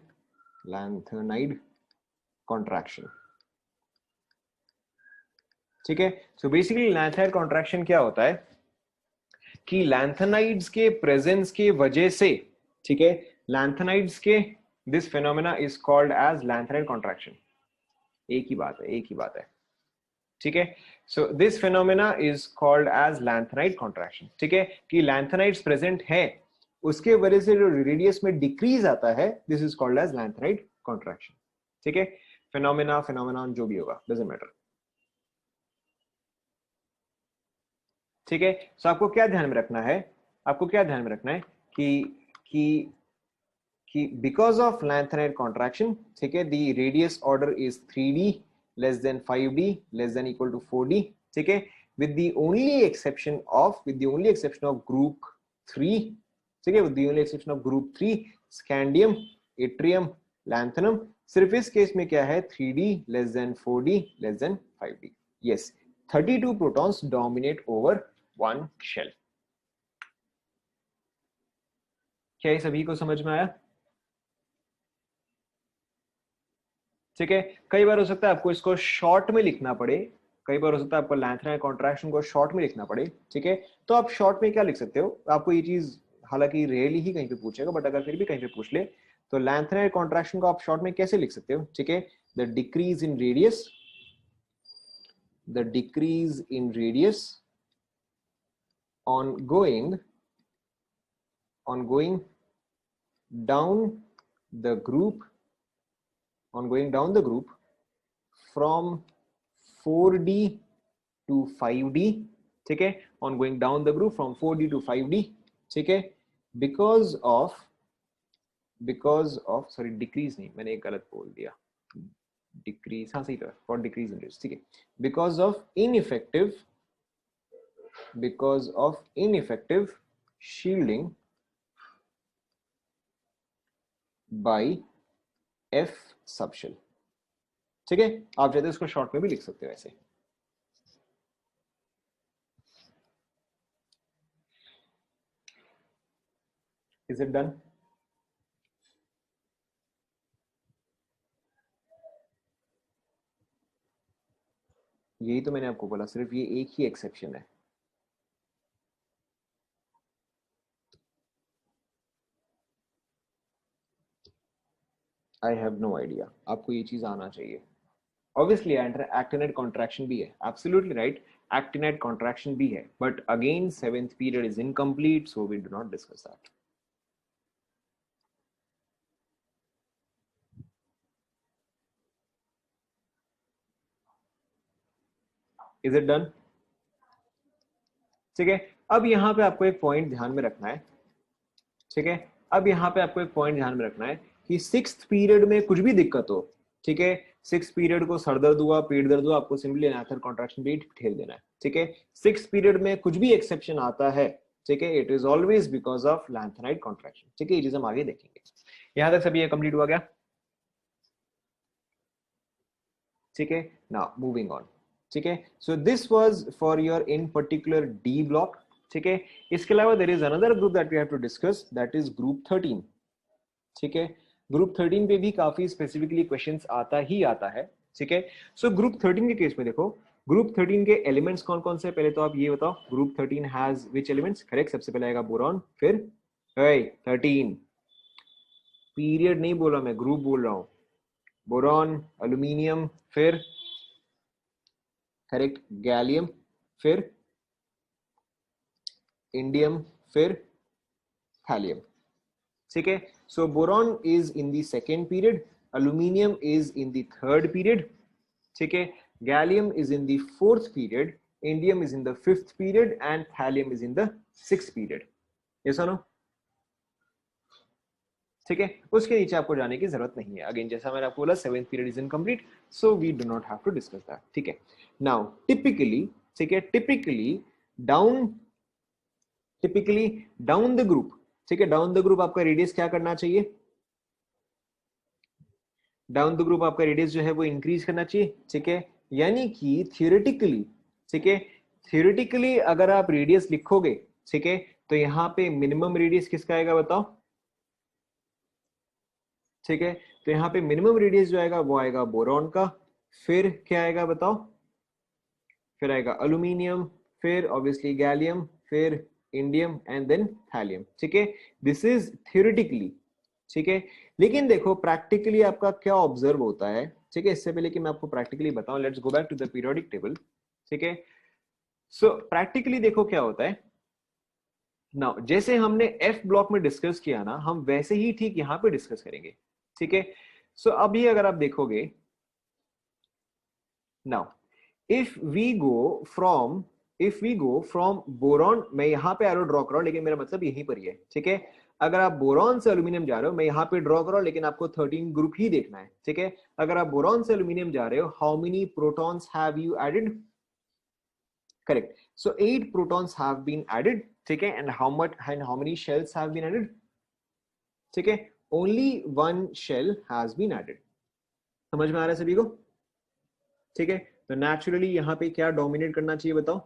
Speaker 1: contraction, ठीक है। सो बेसिकली लैंथेनाइड कॉन्ट्रैक्शन क्या होता है कि लैंथेनाइड्स के प्रेजेंस के वजह से, ठीक है, लैंथेनाइड्स के this phenomena is called as lanthanide contraction. एक ही बात है, ठीक है। So this phenomena is called as lanthanide contraction, ठीक है, कि लैंथेनाइड्स प्रेजेंट है, उसके वजह से जो रेडियस में डिक्रीज आता है, this is called as lanthanide contraction, ठीक है। फिनोमेना जो भी होगा, डजंट मैटर, ठीक है। सो आपको क्या ध्यान में रखना है, कि बिकॉज ऑफ लैंथेनाइड कॉन्ट्रैक्शन, ठीक है, the radius order is 3d less than 5d less than equal to 4d, ठीक है, with the only exception of group 3, ठीक है, with the only exception of group 3, scandium, yttrium, lanthanum। सिर्फ इस case में क्या है, 3d less than 4d less than 5d। yes, 32 protons dominate over one shell. क्या ये सभी को समझ में आया? ठीक है, कई बार हो सकता है आपको इसको शॉर्ट में लिखना पड़े, कई बार हो सकता है आपको लैंथनाइड कॉन्ट्रैक्शन को शॉर्ट में लिखना पड़े। ठीक है, तो आप शॉर्ट में क्या लिख सकते हो, आपको ये चीज हालांकि रेयरली ही कहीं पे पूछेगा, बट अगर फिर भी कहीं पे पूछ ले तो लैंथनाइड कॉन्ट्रैक्शन को आप शॉर्ट में कैसे लिख सकते हो? ठीक है, the decrease in radius, the decrease in radius on going down the group, on going down the group from 4D to 5D. ठीक है, on going down the group from 4D to 5D. ठीक है, because of sorry decrease नहीं, मैंने एक गलत बोल दिया, डिक्रीज, हाँ सही था, फॉर डिक्रीज इन रेट्स। ठीक है, because of ineffective shielding by F subshell। ठीक है, आप चाहते इसको शॉर्ट में भी लिख सकते हो ऐसे। Is it done? यही तो मैंने आपको बोला, सिर्फ ये एक ही एक्सेप्शन है। आई हैव नो आइडिया, आपको ये चीज आना चाहिए। ऑब्वियसली एक्टिनाइड कॉन्ट्रैक्शन भी है, एब्सोल्युटली राइट, एक्टिनाइड कॉन्ट्रैक्शन भी है, but again 7th period is incomplete, so we do not discuss that. Is it done? ठीक है, अब यहां पे आपको एक पॉइंट ध्यान में रखना है। ठीक है, अब यहाँ पे आपको एक पॉइंट ध्यान में रखना है कि 6th पीरियड में कुछ भी दिक्कत हो, ठीक है, 6th पीरियड को सर दर्द हुआ, पेट दर्द हुआ, आपको सिंपली एनाथर कॉन्ट्रैक्शन पे ठेल देना है। ठीक है, 6th पीरियड में कुछ भी एक्सेप्शन आता है, ठीक है, it is always because of lanthanide contraction. ठीक है, ये चीज हम आगे देखेंगे। यहां तक सभी ये कंप्लीट हुआ गया? ठीक है, नाउ मूविंग ऑन। ठीक है, so this was for your in particular D block. ठीक है, इसके अलावा there is another group that we have to discuss, that is group 13। ठीक है, ग्रुप 13 पे भी काफी स्पेसिफिकली क्वेश्चंस आता ही आता है। ठीक है, सो ग्रुप 13 के केस में देखो, ग्रुप 13 के एलिमेंट्स कौन कौन से, पहले तो आप ये बताओ, group 13 has which elements? Correct, सबसे पहले आएगा बोरॉन, फिर 13 पीरियड नहीं बोला मैं, ग्रुप बोल रहा हूं, बोरॉन, एल्यूमिनियम, फिर करेक्ट गैलियम, फिर इंडियम, फिर थैलियम। ठीक है, so boron is in the second period, aluminium is in the third period, ठीक है, gallium is in the fourth period, indium is in the fifth period and thallium is in the sixth period. Yes और no? ठीक है, उसके नीचे आपको जाने की जरूरत नहीं है। अगेन जैसा मैंने आपको बोला, 7th period is incomplete, so we do not have to discuss that. ठीक है, नाउ टिपिकली, ठीक है, टिपिकली डाउन द ग्रुप, ठीक है, डाउन द ग्रुप आपका रेडियस क्या करना चाहिए? डाउन द ग्रुप आपका रेडियस जो है वो इंक्रीज करना चाहिए। ठीक है, यानी कि थियोरेटिकली, ठीक है, थियोरेटिकली अगर आप रेडियस लिखोगे, ठीक है, तो यहाँ पे मिनिमम रेडियस किसका आएगा बताओ? ठीक है, तो यहाँ पे मिनिमम रेडियस जो आएगा वो आएगा बोरॉन का, फिर क्या आएगा बताओ? फिर आएगा एल्यूमिनियम, फिर ऑब्वियसली गैलियम, फिर इंडियम एंड देन थैलियम। ठीक है, दिस इज थियोरेटिकली। ठीक है, लेकिन देखो प्रैक्टिकली आपका क्या ऑब्जर्व होता है। ठीक है, इससे पहले कि मैं आपको प्रैक्टिकली बताऊं, let's go back to the periodic table. ठीक है, सो प्रैक्टिकली देखो क्या होता है नाउ, जैसे हमने एफ ब्लॉक में डिस्कस किया ना, हम वैसे ही ठीक यहां पे डिस्कस करेंगे। ठीक है, सो अभी अगर आप देखोगे now, if we go from boron, मैं यहां पे एरो ड्रॉ कर रहा हूं लेकिन मेरा मतलब यहीं पर ही है। ठीक है, अगर आप बोरॉन से एल्यूमिनियम जा रहे हो, मैं यहां पे ड्रॉ कर रहा हूं लेकिन आपको 13 ग्रुप ही देखना है। ठीक है, अगर आप बोरॉन से एल्यूमिनियम जा रहे हो, how many protons have you added? Correct, so 8 protons have been added. ठीक है, and how many shells have been added? ठीक है, only 1 shell has been added. समझ में आ रहा है सभी को? ठीक है, तो नेचुरली यहां पे क्या डोमिनेट करना चाहिए बताओ?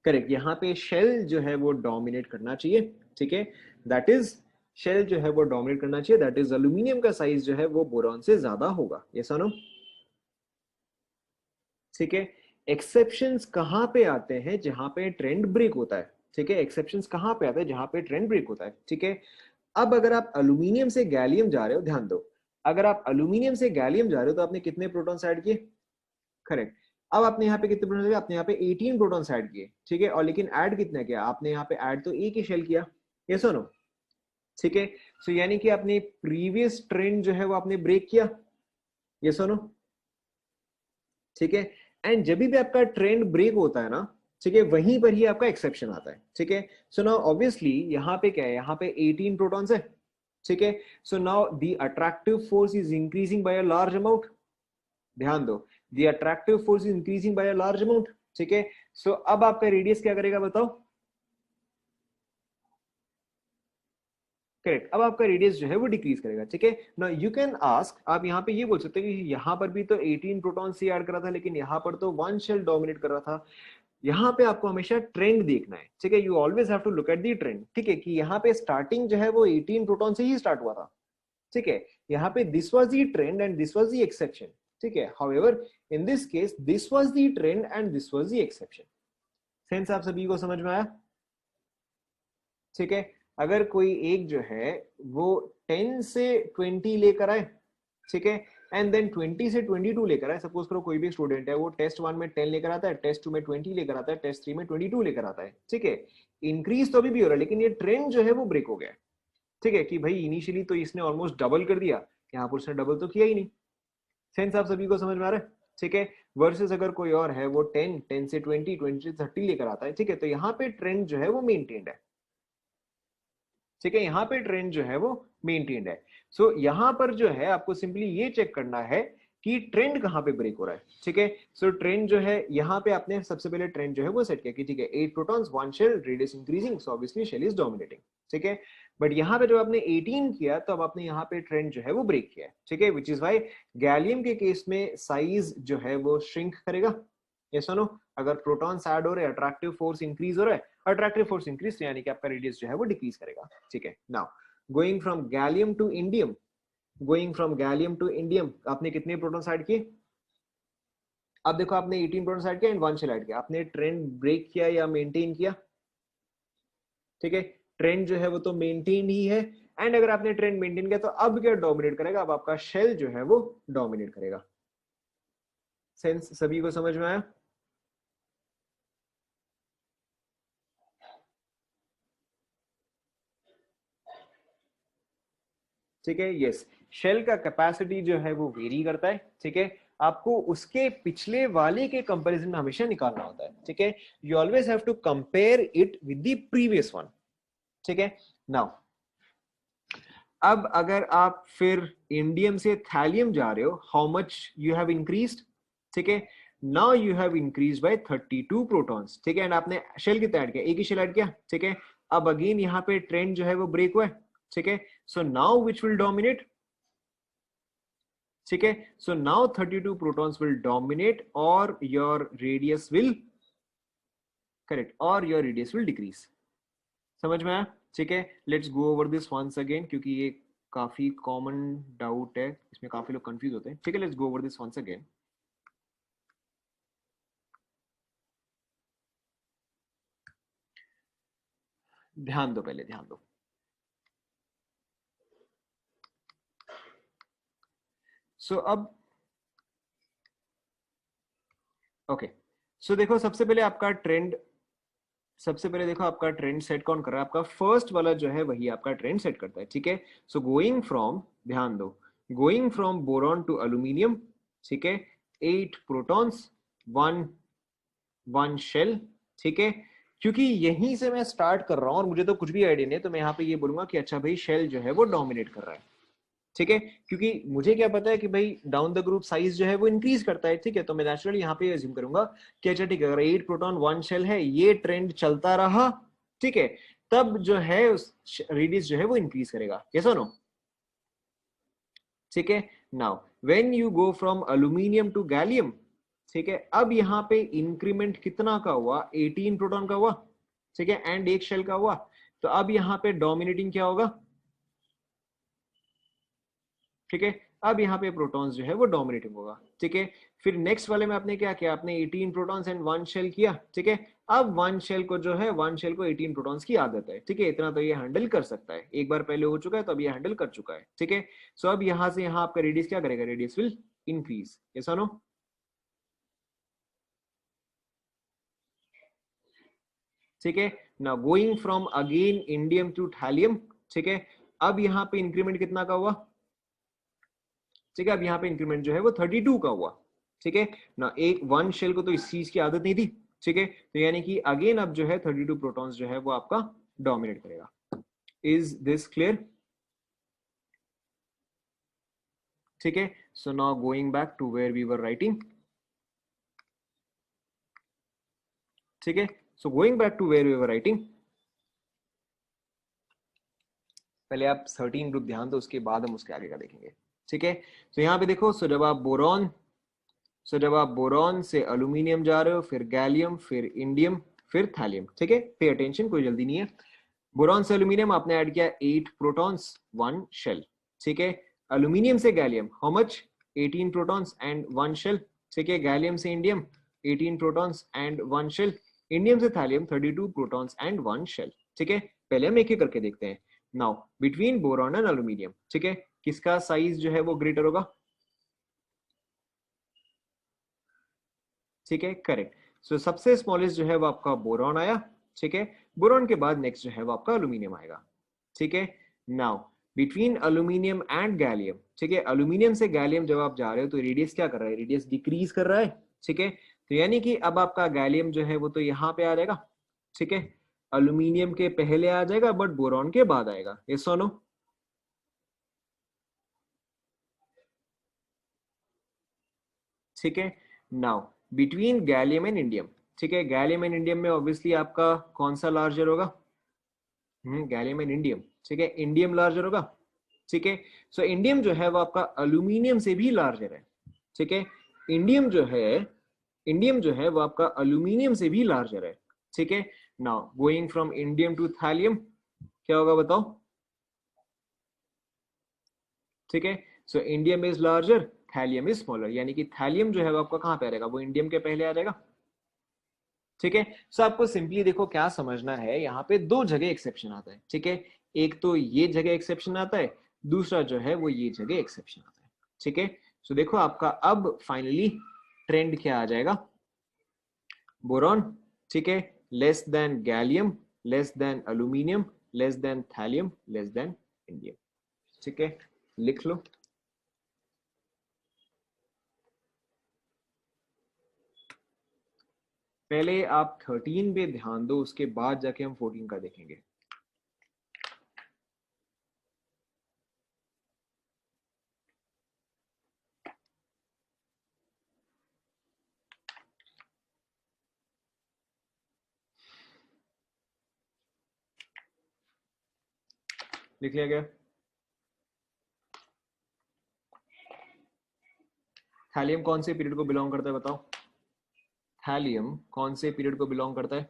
Speaker 1: करेक्ट, यहाँ पे शेल जो है वो डोमिनेट करना चाहिए, ठीक है, दैट इज शेल जो है वो डोमिनेट करना चाहिए, दैट इज एल्यूमिनियम का साइज जो है वो बोरॉन से ज्यादा होगा, यस और नो, ठीक है। एक्सेप्शंस कहाँ पे आते हैं, जहां पे ट्रेंड ब्रेक होता है, ठीक है, एक्सेप्शंस कहाँ पे आते हैं, जहां पे ट्रेंड ब्रेक होता है, ठीक है। अब अगर आप एल्यूमिनियम से गैलियम जा रहे हो, ध्यान दो, अगर आप एल्यूमिनियम से गैलियम जा रहे हो तो आपने कितने प्रोटॉन्स ऐड किए, करेक्ट। अब आपने यहाँ पे कितने प्रोटॉन्स किए, आपने यहाँ पे 18 प्रोटॉन्स ऐड किए, ठीक है, और लेकिन ऐड कितना किया आपने, यहाँ पे ऐड तो एक ही शेल किया, यस और नो, ठीक है। सो यानी कि आपने प्रीवियस ट्रेंड जो है वो आपने ब्रेक किया, यस और नो, ठीक है। एंड जब भी आपका ट्रेंड ब्रेक होता है ना, ठीक है, वहीं पर ही आपका एक्सेप्शन आता है, ठीक है। सो नाउ ऑब्वियसली यहाँ पे क्या है, यहाँ पे 18 प्रोटॉन्स है, ठीक है। So now the attractive force is increasing by a large amount, ध्यान दो, the attractive force is increasing by a large amount, ठीक है। सो अब आपका रेडियस क्या करेगा बताओ, करेक्ट, अब आपका रेडियस जो है वो डिक्रीज करेगा, ठीक है। नाउ यू कैन आस्क, आप यहाँ पे ये बोल सकते हैं कि यहाँ पर भी तो 18 प्रोटॉन से ऐड करा था, लेकिन यहाँ पर तो वन शेल डोमिनेट कर रहा था। यहाँ पे आपको हमेशा ट्रेंड देखना है, ठीक है, you always have to look at the trend, ठीक है, कि यहाँ पे स्टार्टिंग जो है वो 18 प्रोटॉन से ही स्टार्ट हुआ था, ठीक है, यहाँ पे this was the trend and this was the exception, ठीक है। However in this case this was the trend and this was the exception. Sense आप सभी को समझ में आया, ठीक है। अगर कोई एक जो है वो 10 से 20 लेकर आए, ठीक है, एंड देन 20 से 22 लेकर आए, सपोज करो कोई भी स्टूडेंट है वो टेस्ट 1 में 10 लेकर आता है, टेस्ट 2 में 20 लेकर आता है, टेस्ट 3 में 22 लेकर आता है, ठीक है, इंक्रीज तो अभी भी हो रहा है, लेकिन ये ट्रेंड जो है वो ब्रेक हो गया है, ठीक है, कि भाई इनिशियली तो इसने ऑलमोस्ट डबल कर दिया, यहाँ पर उसने डबल तो किया ही नहीं। सेंस आप सभी को समझ में आ रहा है, ठीक है। वर्सेस अगर कोई और है वो 10 से 20, 20 से 30 लेकर आता है, ठीक है, तो यहाँ पे ट्रेंड जो है वो मेंटेन्ड है, ठीक है, यहाँ पे ट्रेंड जो है वो मेंटेन्ड है। सो यहाँ पर जो है आपको सिंपली ये चेक करना है कि ट्रेंड कहाँ पे ब्रेक हो रहा है, ठीक है। सो ट्रेंड जो है यहाँ पे आपने सबसे पहले ट्रेंड जो है वो सेट किया कि ठीक है 8 protons 1 shell, radius increasing, so obviously shell is dominating, ठीक है। बट यहाँ पे जब आपने 18 किया तो अब आपने यहाँ पे ट्रेंड जो है वो ब्रेक किया है, ठीक है, विच इज वाई गैलियम के केस में साइज जो है वो श्रिंक करेगा, यस और नो। अगर प्रोटॉन्स ऐड हो रहे हैं, अट्रैक्टिव फोर्स इंक्रीज हो रहा है, अट्रैक्टिव फोर्स इंक्रीज यानी कि आपका रेडियस जो है वो डिक्रीज करेगा, ठीक है। Now going from gallium to indium, going from gallium to indium, आपने कितने प्रोटॉन्स ऐड किए, अब देखो आपने 18 प्रोटॉन्स ऐड किया एंड 1 शेल ऐड किया, आपने ट्रेंड ब्रेक किया या मेंटेन किया, ठीक है, ट्रेंड जो है वो तो मेंटेन ही है। एंड अगर आपने ट्रेंड मेंटेन किया तो अब क्या डोमिनेट करेगा, अब आपका शेल जो है वो डोमिनेट करेगा। सेंस सभी को समझ में आया, ठीक है, यस। शेल का कैपेसिटी जो है वो वेरी करता है, ठीक है, आपको उसके पिछले वाले के कंपैरिजन में हमेशा निकालना होता है, ठीक है, you always have to compare it with the previous one, ठीक है। नाउ अब अगर आप फिर इंडियम से थैलियम जा रहे हो, how much you have increased, ठीक है, now you have increase by 32 protons, ठीक है, एंड आपने शेल कितना ऐड किया, एक ही शेल ऐड किया, ठीक है। अब अगेन यहाँ पे ट्रेंड जो है वो ब्रेक हुआ है, ठीक है, so now which will dominate, ठीक है, so now 32 protons will dominate और योर रेडियस विल, करेक्ट, और योर रेडियस विल डिक्रीज। समझ में आया, ठीक है। Let's go over this once again, क्योंकि ये काफी कॉमन डाउट है, इसमें काफी लोग कंफ्यूज होते हैं, ठीक है, let's go over this once again. ध्यान दो, पहले ध्यान दो, सो अब ओके, सो देखो सबसे पहले आपका ट्रेंड, सबसे पहले देखो आपका ट्रेंड सेट कौन कर रहा है, आपका फर्स्ट वाला जो है वही आपका ट्रेंड सेट करता है, ठीक है। सो गोइंग फ्रॉम, ध्यान दो, going from boron to aluminium, ठीक है, 8 प्रोटॉन्स, 1 शेल, ठीक है। क्योंकि यहीं से मैं स्टार्ट कर रहा हूं और मुझे तो कुछ भी आइडिया नहीं है, तो मैं यहाँ पे ये बोलूंगा कि अच्छा भाई शेल जो है वो डोमिनेट कर रहा है, ठीक है, क्योंकि मुझे क्या पता है कि भाई डाउन द ग्रुप साइज जो है वो इंक्रीज करता है, ठीक है, तो मैं नेचुरली यहाँ पे अज्यूम करूंगा कि अच्छा ठीक है, अगर 8 प्रोटॉन 1 शेल है, ये ट्रेंड चलता रहा, ठीक है, तब जो है रेडियस जो है वो इंक्रीज करेगा, यस और नो, ठीक है। Now when you go from aluminium to gallium, ठीक है, अब यहाँ पे इंक्रीमेंट कितना का हुआ, 18 प्रोटॉन का हुआ, ठीक है, एंड एक शेल का हुआ। तो अब यहाँ पे डोमिनेटिंग क्या होगा, ठीक है, अब यहाँ पे प्रोटॉन्स जो है वो डोमिनेटिंग होगा, ठीक है। फिर नेक्स्ट वाले में आपने क्या किया, आपने 18 प्रोटॉन्स एंड वन शेल किया, ठीक है। अब वन शेल को जो है, वन शेल को 18 प्रोटॉन्स की आदत है, ठीक है, इतना तो ये हैंडल कर सकता है, एक बार पहले हो चुका है तो अब ये हैंडल कर चुका है, ठीक है। सो अब यहाँ से यहाँ आपका रेडियस क्या करेगा, रेडियस विल इंक्रीज, यस और नो। ठीक है, now going from again indium to thallium, ठीक है। अब यहाँ पे इंक्रीमेंट कितना का हुआ, ठीक है, अब यहाँ पे इंक्रीमेंट जो है वो 32 का हुआ, ठीक है ना। एक वन शेल को तो इस चीज की आदत नहीं थी, ठीक है, तो यानी कि अगेन अब जो है 32 प्रोटॉन्स जो है वो आपका डोमिनेट करेगा। इज दिस क्लियर, ठीक है। So now going back to where we were writing, ठीक है। So going back to where we were writing, पहले आप 13 ग्रुप ध्यान दो, उसके बाद हम उसके आगे का देखेंगे, ठीक है। तो यहाँ पे देखो, सो जब आप बोरॉन, सो जब आप बोरॉन से अल्यूमिनियम जा रहे हो, फिर गैलियम, फिर इंडियम, फिर थैलियम, ठीक है, पे अटेंशन, कोई जल्दी नहीं है। बोरॉन से अल्यूमिनियम आपने ऐड किया 8 प्रोटॉन्स 1 शेल, ठीक है। अल्यूमिनियम से gallium how much, 18 protons and 1 shell, ठीक है। गैलियम से indium 18 protons and 1 shell, indium से थैलियम 32 प्रोटॉन्स एंड 1 शेल, ठीक है। पहले हम एक एक करके देखते हैं। Now between boron and aluminium, ठीक है, किसका साइज जो है वो ग्रेटर होगा, ठीक है, करेक्ट। सो सबसे स्मॉलेस्ट जो है वो आपका बोरॉन आया, ठीक है। बोरॉन के बाद नेक्स्ट जो है वो आपका अल्यूमिनियम आएगा, ठीक है। Now between aluminium and gallium, ठीक है, अल्यूमिनियम से गैलियम जब आप जा रहे हो तो रेडियस क्या कर रहा है, रेडियस डिक्रीज कर रहा है, ठीक है। तो यानी कि अब आपका गैलियम जो है वो तो यहाँ पे आ जाएगा, ठीक है, अल्यूमिनियम के पहले आ जाएगा बट बोरॉन के बाद आएगा, ये सुनो, ठीक है। Now between gallium and indium, ठीक है, गैलियम एंड इंडियम में ऑब्वियसली आपका कौन सा लार्जर होगा, गैलियम एंड इंडियम, ठीक है, इंडियम लार्जर होगा, ठीक है। सो इंडियम जो है वो आपका अल्यूमिनियम से भी लार्जर है, ठीक है। इंडियम जो है, इंडियम जो है वो आपका अल्यूमिनियम से भी लार्जर है, ठीक है। Now going from indium to thallium क्या होगा बताओ, ठीक है। So indium is larger, thallium is smaller, यानी कि थैलियम जो है वो आपका कहां पे आ जाएगा, वो इंडियम के पहले आ जाएगा, ठीक है। सो आपको सिंपली देखो क्या समझना है, यहाँ पे दो जगह एक्सेप्शन आता है, ठीक है। एक तो ये जगह एक्सेप्शन आता है, दूसरा जो है वो ये जगह एक्सेप्शन आता है, ठीक है। सो देखो आपका अब फाइनली ट्रेंड क्या आ जाएगा, बोरॉन, ठीक है, less then gallium, less than aluminium, less than thallium, less than indium, ठीक है, लिख लो। पहले आप 13 पे ध्यान दो, उसके बाद जाके हम 14 का देखेंगे। लिख लिया गया, थैलियम कौन से पीरियड को बिलोंग करता है बताओ, थैलियम कौन से पीरियड को बिलोंग करता है,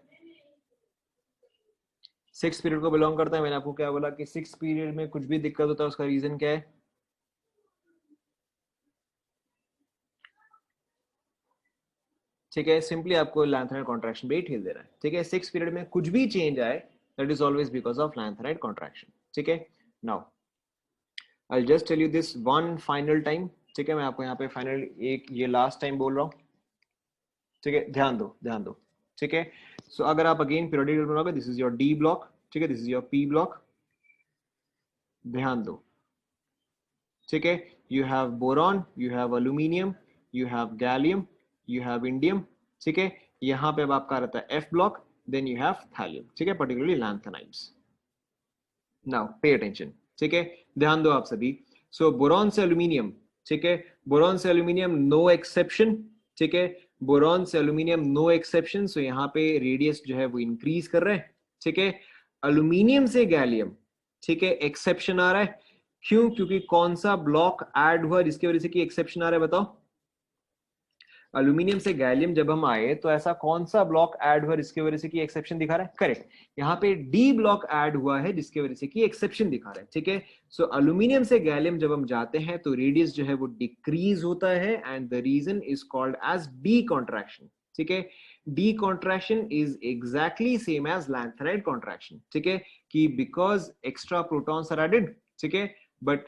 Speaker 1: 6 पीरियड को बिलोंग करता है। मैंने आपको क्या बोला कि 6 पीरियड में कुछ भी दिक्कत होता है उसका रीजन क्या है, ठीक है, सिंपली आपको लैंथेनाइड कॉन्ट्रैक्शन पे ही ठेल दे रहा है, ठीक है। 6 पीरियड में कुछ भी चेंज आए that is always because of lanthanide contraction, ठीक है। Now I will just tell you this one final time, ठीक है, मैं आपको यहाँ पे फाइनल एक ये लास्ट टाइम बोल रहा हूँ, ठीक है, ध्यान दो ध्यान दो, ठीक है। सो अगर आप अगेन पीरियोडिक टेबल बनाओगे, this is your D block, ठीक है, this is your P block, ध्यान दो, ठीक है। You have boron, you have aluminium, you have gallium, you have indium, ठीक है। यहाँ पे अब आपका रहता है F block, then you have thallium, ठीक है, particularly lanthanides. Now pay attention, ठीक है, ध्यान दो आप सभी। सो बोरॉन से अल्यूमिनियम, ठीक है, बोरॉन से अल्यूमिनियम नो एक्सेप्शन, ठीक है, बोरॉन से अल्यूमिनियम नो एक्सेप्शन, सो यहाँ पे रेडियस जो है वो इंक्रीज कर रहे हैं, ठीक है। अल्यूमिनियम से गैलियम, ठीक है, एक्सेप्शन आ रहा है, क्यों, क्योंकि कौन सा ब्लॉक ऐड हुआ जिसकी वजह से कि एक्सेप्शन आ रहा है बताओ, अल्यूमिनियम से गैलियम जब हम आए तो ऐसा कौन सा ब्लॉक ऐड हुआ जिसके वजह से कि एक्सेप्शन दिखा रहा है? करेक्ट, यहाँ पे डी ब्लॉक ऐड हुआ है जिसके वजह से कि एक्सेप्शन दिखा रहा है, ठीक है। सो अल्यूमिनियम से गैलियम जब हम जाते हैं तो रेडियस जो है वो डिक्रीज होता है and the reason is called as d contraction, ठीक है। D contraction is exactly same as lanthanide contraction, ठीक है, कि because extra protons are added, ठीक है, but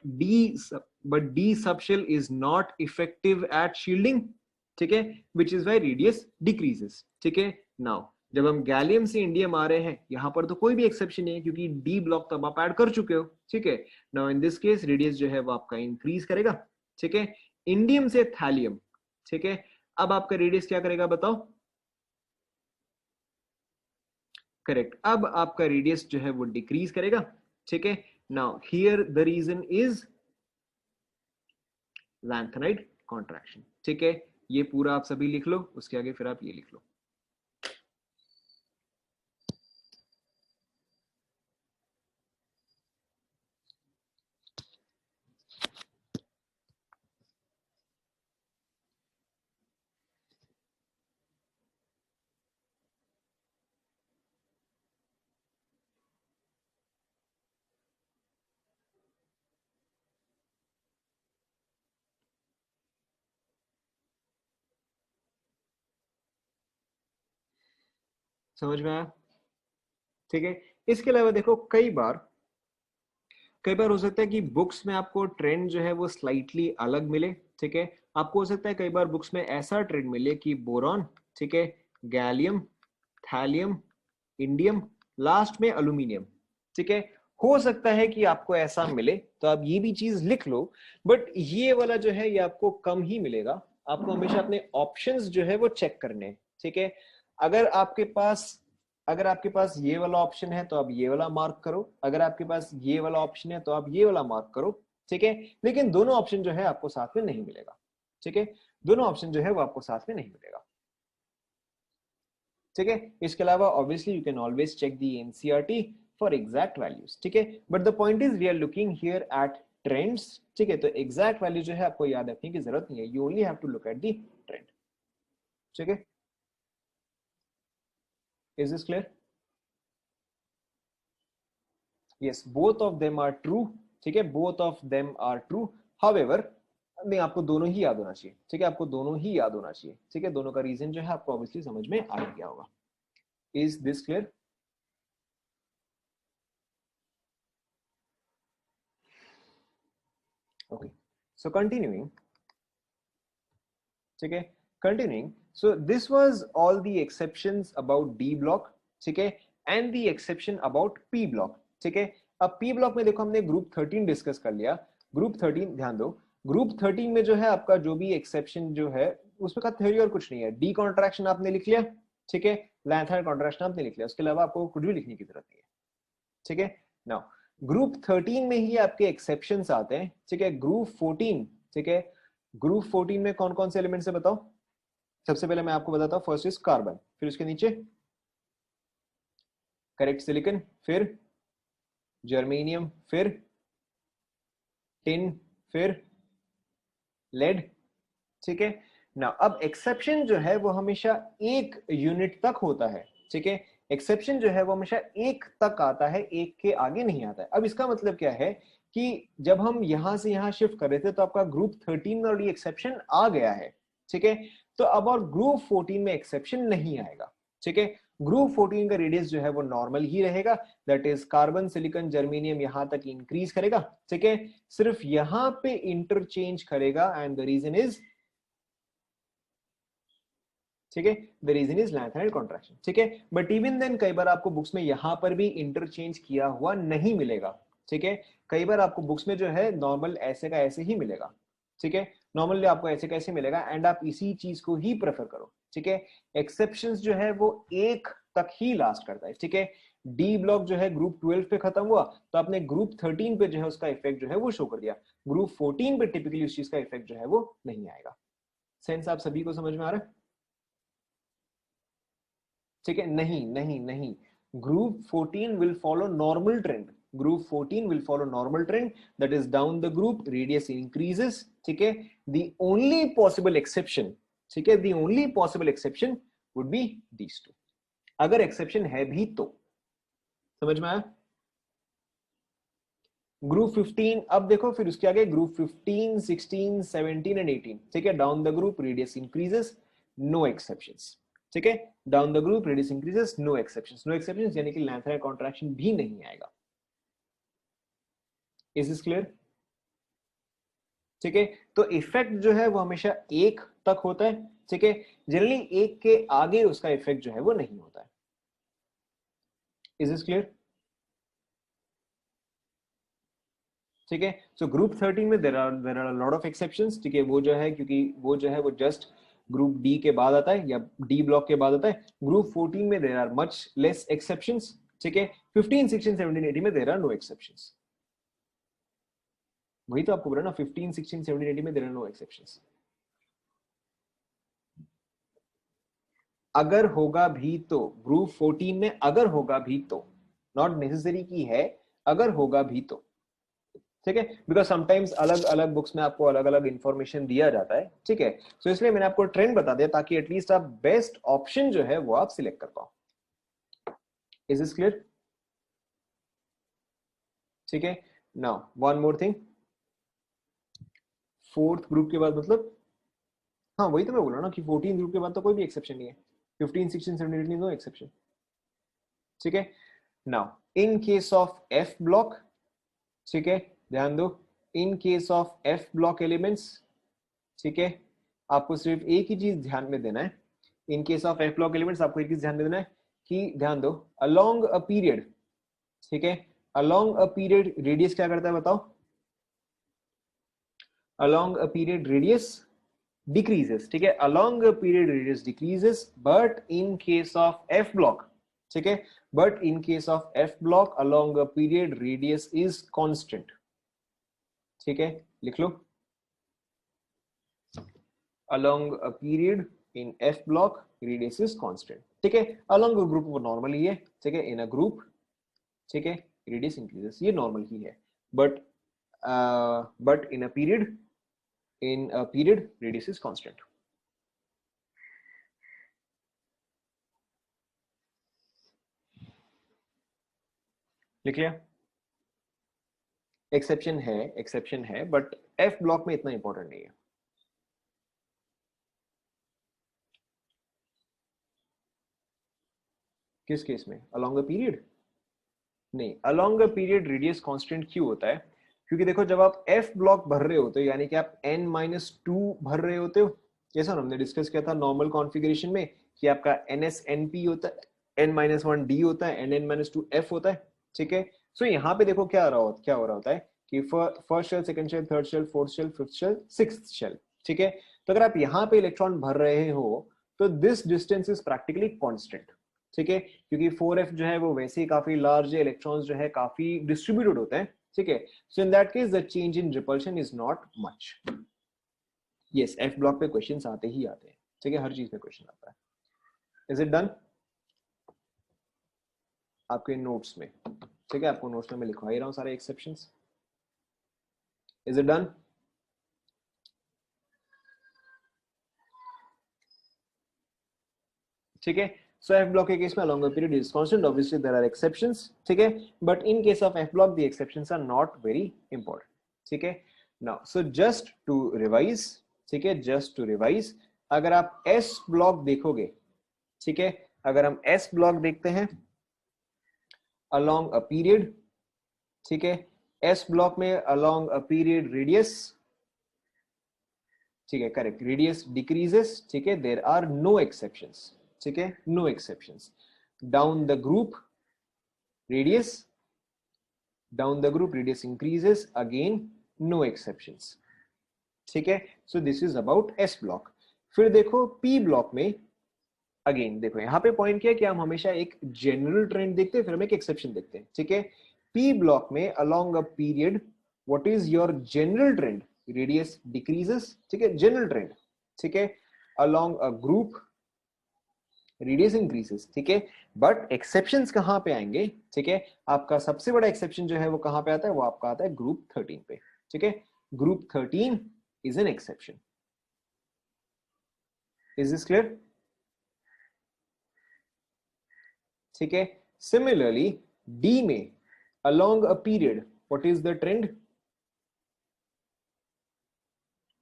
Speaker 1: d subshell is not effective at shielding, ठीक है, which is why radius decreases, ठीक है। नाउ जब हम गैलियम से इंडियम आ रहे हैं, यहां पर तो कोई भी एक्सेप्शन नहीं है क्योंकि डी ब्लॉक तो आप ऐड कर चुके हो, ठीक है। Now in this case radius जो है वो आपका इंक्रीज करेगा, ठीक है। इंडियम से थैलियम, ठीक है, अब आपका रेडियस क्या करेगा बताओ? करेक्ट, अब आपका रेडियस जो है वो डिक्रीज करेगा, ठीक है। Now here the reason is lanthanide contraction, ठीक है। ये पूरा आप सभी लिख लो, उसके आगे फिर आप ये लिख लो। समझ में आया? ठीक है। इसके अलावा देखो कई बार हो सकता है कि बुक्स में आपको ट्रेंड जो है वो स्लाइटली अलग मिले, ठीक है। आपको हो सकता है कई बार बुक्स में ऐसा ट्रेंड मिले कि बोरॉन, ठीक है, गैलियम, थैलियम, इंडियम, लास्ट में अल्यूमिनियम, ठीक है। हो सकता है कि आपको ऐसा मिले, तो आप ये भी चीज लिख लो, बट ये वाला जो है ये आपको कम ही मिलेगा। आपको हमेशा अपने ऑप्शंस जो है वो चेक करने हैं, ठीक है। अगर आपके पास अगर आपके पास ये वाला ऑप्शन है तो आप ये वाला मार्क करो, अगर आपके पास ये वाला ऑप्शन है तो आप ये वाला मार्क करो, ठीक है। लेकिन दोनों ऑप्शन जो है आपको साथ में नहीं मिलेगा, ठीक है। दोनों ऑप्शन जो है वो आपको साथ में नहीं मिलेगा, ठीक है। इसके अलावा obviously you can always check the NCERT for exact values, ठीक है। But the point is we are looking here at trends, ठीक है। तो एग्जैक्ट वैल्यू जो है आपको याद रखने की जरूरत नहीं है, you only have to look at the trend, ठीक है। Is this clear? yes both of them are true, ठीक है, both of them are true, however नहीं, आपको दोनों ही याद होना चाहिए, ठीक है, आपको दोनों ही याद होना चाहिए, ठीक है। दोनों का रीजन जो है आपको ऑब्वियसली समझ में आ गया होगा। Is this clear? Okay, so continuing, ठीक है, continuing, so this was all the exceptions about D block, ठीक है, and the exception about P block, ठीक है। अब पी ब्लॉक में देखो हमने ग्रुप 13 डिस्कस कर लिया। ग्रुप 13 ध्यान दो, ग्रुप 13 में जो है आपका जो भी एक्सेप्शन जो है उसमें का थ्योरी और कुछ नहीं है। डी कॉन्ट्रैक्शन आपने लिख लिया, ठीक है, लैंथेनाइड कॉन्ट्रैक्शन आपने लिख लिया, उसके अलावा आपको कुछ भी लिखने की जरूरत नहीं है, ठीक है। नाउ ग्रुप 13 में ही आपके एक्सेप्शंस आते हैं, ठीक है। ग्रुप 14, ठीक है, ग्रुप 14 में कौन कौन से एलिमेंट्स है बताओ? सबसे पहले मैं आपको बताता हूँ, फर्स्ट इज कार्बन, फिर उसके नीचे करेक्ट सिलिकॉन, फिर जर्मेनियम, फिर टिन, फिर लेड, ठीक है ना। अब एक्सेप्शन जो है वो हमेशा एक यूनिट तक होता है, ठीक है। एक्सेप्शन जो है वो हमेशा एक तक आता है, एक के आगे नहीं आता है। अब इसका मतलब क्या है कि जब हम यहां से यहां शिफ्ट कर रहे थे तो आपका ग्रुप 13 में ऑलरेडी एक्सेप्शन आ गया है, ठीक है। तो अब और ग्रुप 14 में एक्सेप्शन नहीं आएगा, ठीक है। ग्रुप 14 का रेडियस जो है वो नॉर्मल ही रहेगा, that is carbon, silicon, germanium यहां तक इंक्रीज करेगा, ठीक है। सिर्फ यहां पे इंटरचेंज करेगा एंड द रीजन इज, ठीक है, the reason is lanthanide contraction, ठीक है। बट इवन देन कई बार आपको बुक्स में यहां पर भी इंटरचेंज किया हुआ नहीं मिलेगा, ठीक है। कई बार आपको बुक्स में जो है नॉर्मल ऐसे का ऐसे ही मिलेगा, ठीक है। नॉर्मली आपको ऐसे कैसे मिलेगा एंड आप इसी चीज को ही प्रेफर करो, ठीक है। एक्सेप्शंस जो है वो एक तक ही लास्ट करता है, ठीक है। डी ब्लॉक जो है ग्रुप 12 पे खत्म हुआ तो आपने ग्रुप 13 पे जो है उसका इफेक्ट जो है वो शो कर दिया। ग्रुप 14 पे टिपिकली उस चीज का इफेक्ट जो है वो नहीं आएगा। सेंस आप सभी को समझ में आ रहा है? ठीक है, नहीं नहीं नहीं, group 14 will follow normal trend, group 14 will follow normal trend, that is down the group radius increases, ठीक है। द ओनली पॉसिबल एक्सेप्शन, ठीक है, the only possible exception would be these two, अगर एक्सेप्शन है भी तो। समझ में आया? ग्रुप 15, अब देखो फिर उसके आगे ग्रुप 15, 16, 17 एंड 18, ठीक है, down the group radius increases, no exceptions, ठीक है, down the group radius increases, no exceptions, no exceptions यानी कि लैंथराइड कॉन्ट्रैक्शन भी नहीं आएगा। Is this clear? ठीक है, तो इफेक्ट जो है वो हमेशा 1 तक होता है, ठीक है, जनरली 1 के आगे उसका इफेक्ट जो है वो नहीं होता है। Is this clear? ठीक है, सो ग्रुप 13 में there are lot of exceptions, ठीक है, वो जो है क्योंकि वो जो है वो जस्ट ग्रुप डी के बाद आता है या डी ब्लॉक के बाद आता है। ग्रुप 14 में there are much less exceptions, ठीक है, 15, 16, 17, 18 में देर आर नो एक्सेप्शंस। वही तो आपको बोला ना, 15, 16, 17, 18 में देर आर नो एक्सेप्शंस। अगर होगा भी तो, ग्रुप 14 में अगर होगा भी तो, नॉट नेसेसरी की है, अगर होगा भी तो, ठीक है, बिकॉज समटाइम्स अलग अलग बुक्स में आपको अलग अलग इंफॉर्मेशन दिया जाता है, ठीक है, सो इसलिए मैंने आपको ट्रेंड बता दिया ताकि एटलीस्ट आप बेस्ट ऑप्शन जो है वो आप सिलेक्ट कर पाओ। Is this clear? ठीक है, now one more thing, fourth group के बाद मतलब, हाँ वही तो मैं बोल रहा हूँ ना कि 14 ग्रुप के बाद तो कोई भी एक्सेप्शन नहीं है, 15, 16, 17, 18 नो एक्सेप्शन, ठीक है। Now in case of F block, ठीक है, ध्यान दो, इन case of F block elements, ठीक है, आपको सिर्फ एक ही चीज ध्यान में देना है, in case of F block elements आपको एक चीज ध्यान में देना है कि ध्यान दो, अलोंग अ पीरियड, ठीक है, अलोंग अ पीरियड रेडियस क्या करता है बताओ? Along a period radius decreases, ठीक है, along a period radius decreases, but in case of F block, ठीक है, but in case of F block along a period radius is constant, ठीक है, लिख लो, along a period in F block radius is constant, ठीक है, along a group वो normal ही है, ठीक है, in a group, ठीक है, रेडियस इंक्रीजेस, ये नॉर्मल ही है, but in a period radius is constant. लिख लिया? एक्सेप्शन है बट एफ ब्लॉक में इतना इंपॉर्टेंट नहीं है। किस केस में? Along a period? नहीं, along a period radius constant क्यों होता है? क्योंकि देखो जब आप एफ ब्लॉक भर रहे होते हो यानी कि आप n-2 भर रहे होते हो, जैसा हमने डिस्कस किया था नॉर्मल कॉन्फ़िगरेशन में कि आपका nsnp होता है, n-1d होता है, nn-2f होता है, ठीक है। सो यहाँ पे देखो क्या हो रहा होता है कि first shell, second shell, third shell, fourth shell, fifth shell, sixth shell, ठीक है। तो अगर आप यहाँ पे इलेक्ट्रॉन भर रहे हो तो this distance is practically constant, ठीक है, क्योंकि 4f जो है वो वैसे ही काफी लार्ज है, इलेक्ट्रॉन्स जो है काफी डिस्ट्रीब्यूटेड होते हैं, ठीक है। So in that case the change in repulsion is not much. Yes, f block पे क्वेश्चंस आते ही आते हैं, ठीक है, हर चीज में क्वेश्चन आता है। Is it done? आपके नोट्स में, ठीक है, आपको नोट्स में मैं लिखवा ही रहा हूँ सारे एक्सेप्शंस। Is it done? ठीक है, so f block के केस में along a period is constant, obviously there are exceptions, ठीक है, but in case of f block the exceptions are not very important, ठीक है। now so just to revise, ठीक है, just to revise, अगर आप s block देखोगे, ठीक है, अगर हम s block देखते हैं along a period, ठीक है, s block में along a period radius, ठीक है, करेक्ट, रेडियस डिक्रीजेस, ठीक है, देयर आर नो एक्सेप्शंस, ठीक है, no exceptions, down the group radius, down the group radius increases, again no exceptions, ठीक है। So this is about S block. फिर देखो पी ब्लॉक में, अगेन देखो यहाँ पे पॉइंट किया कि हम हमेशा एक जनरल ट्रेंड देखते हैं फिर हम एक एक्सेप्शन देखते हैं, ठीक है। पी ब्लॉक में along a period what is your general trend? Radius decreases, ठीक है, जनरल ट्रेंड, ठीक है, along a group radius increases, ठीक है, बट एक्सेप्शंस कहां पे आएंगे? ठीक है, आपका सबसे बड़ा एक्सेप्शन जो है वो कहां पे आता है? वो आपका आता है ग्रुप 13 पे, ठीक है, group 13 is an exception. Is this clear? ठीक है, सिमिलरली डी में along a period what is the trend?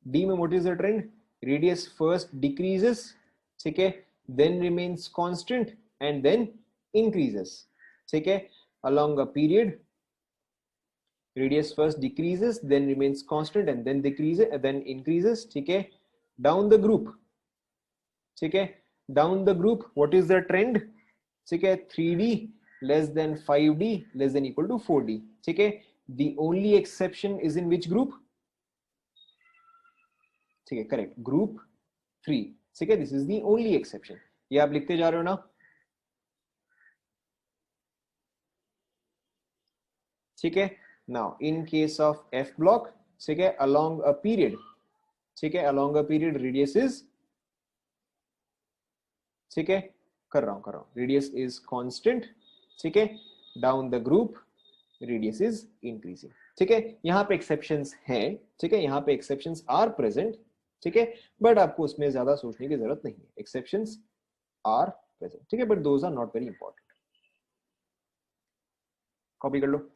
Speaker 1: D में what is the trend? Radius first decreases, ठीक है, then remains constant and then increases, ठीक है, along a period radius first decreases then remains constant and then decreases then increases, ठीक है, down the group, ठीक है, down the group what is the trend? ठीक है, 3D less than 5D less than equal to 4D, ठीक है, the only exception is in which group? ठीक है, करेक्ट, ग्रुप 3, ठीक है, this is the only exception. ये आप लिखते जा रहे हो ना? ठीक है, now in case of F block, ठीक है, अलोंग अ पीरियड, ठीक है, along a period radius is, ठीक है, कर रहा हूं, रेडियस इज कांस्टेंट, ठीक है, down the group radius is increasing, ठीक है, यहां पे एक्सेप्शंस हैं, ठीक है, यहां पे एक्सेप्शंस आर प्रेजेंट, ठीक है, बट आपको उसमें ज्यादा सोचने की जरूरत नहीं है, एक्सेप्शंस आर प्रेजेंट, ठीक है, but those are not very important. Copy कर लो।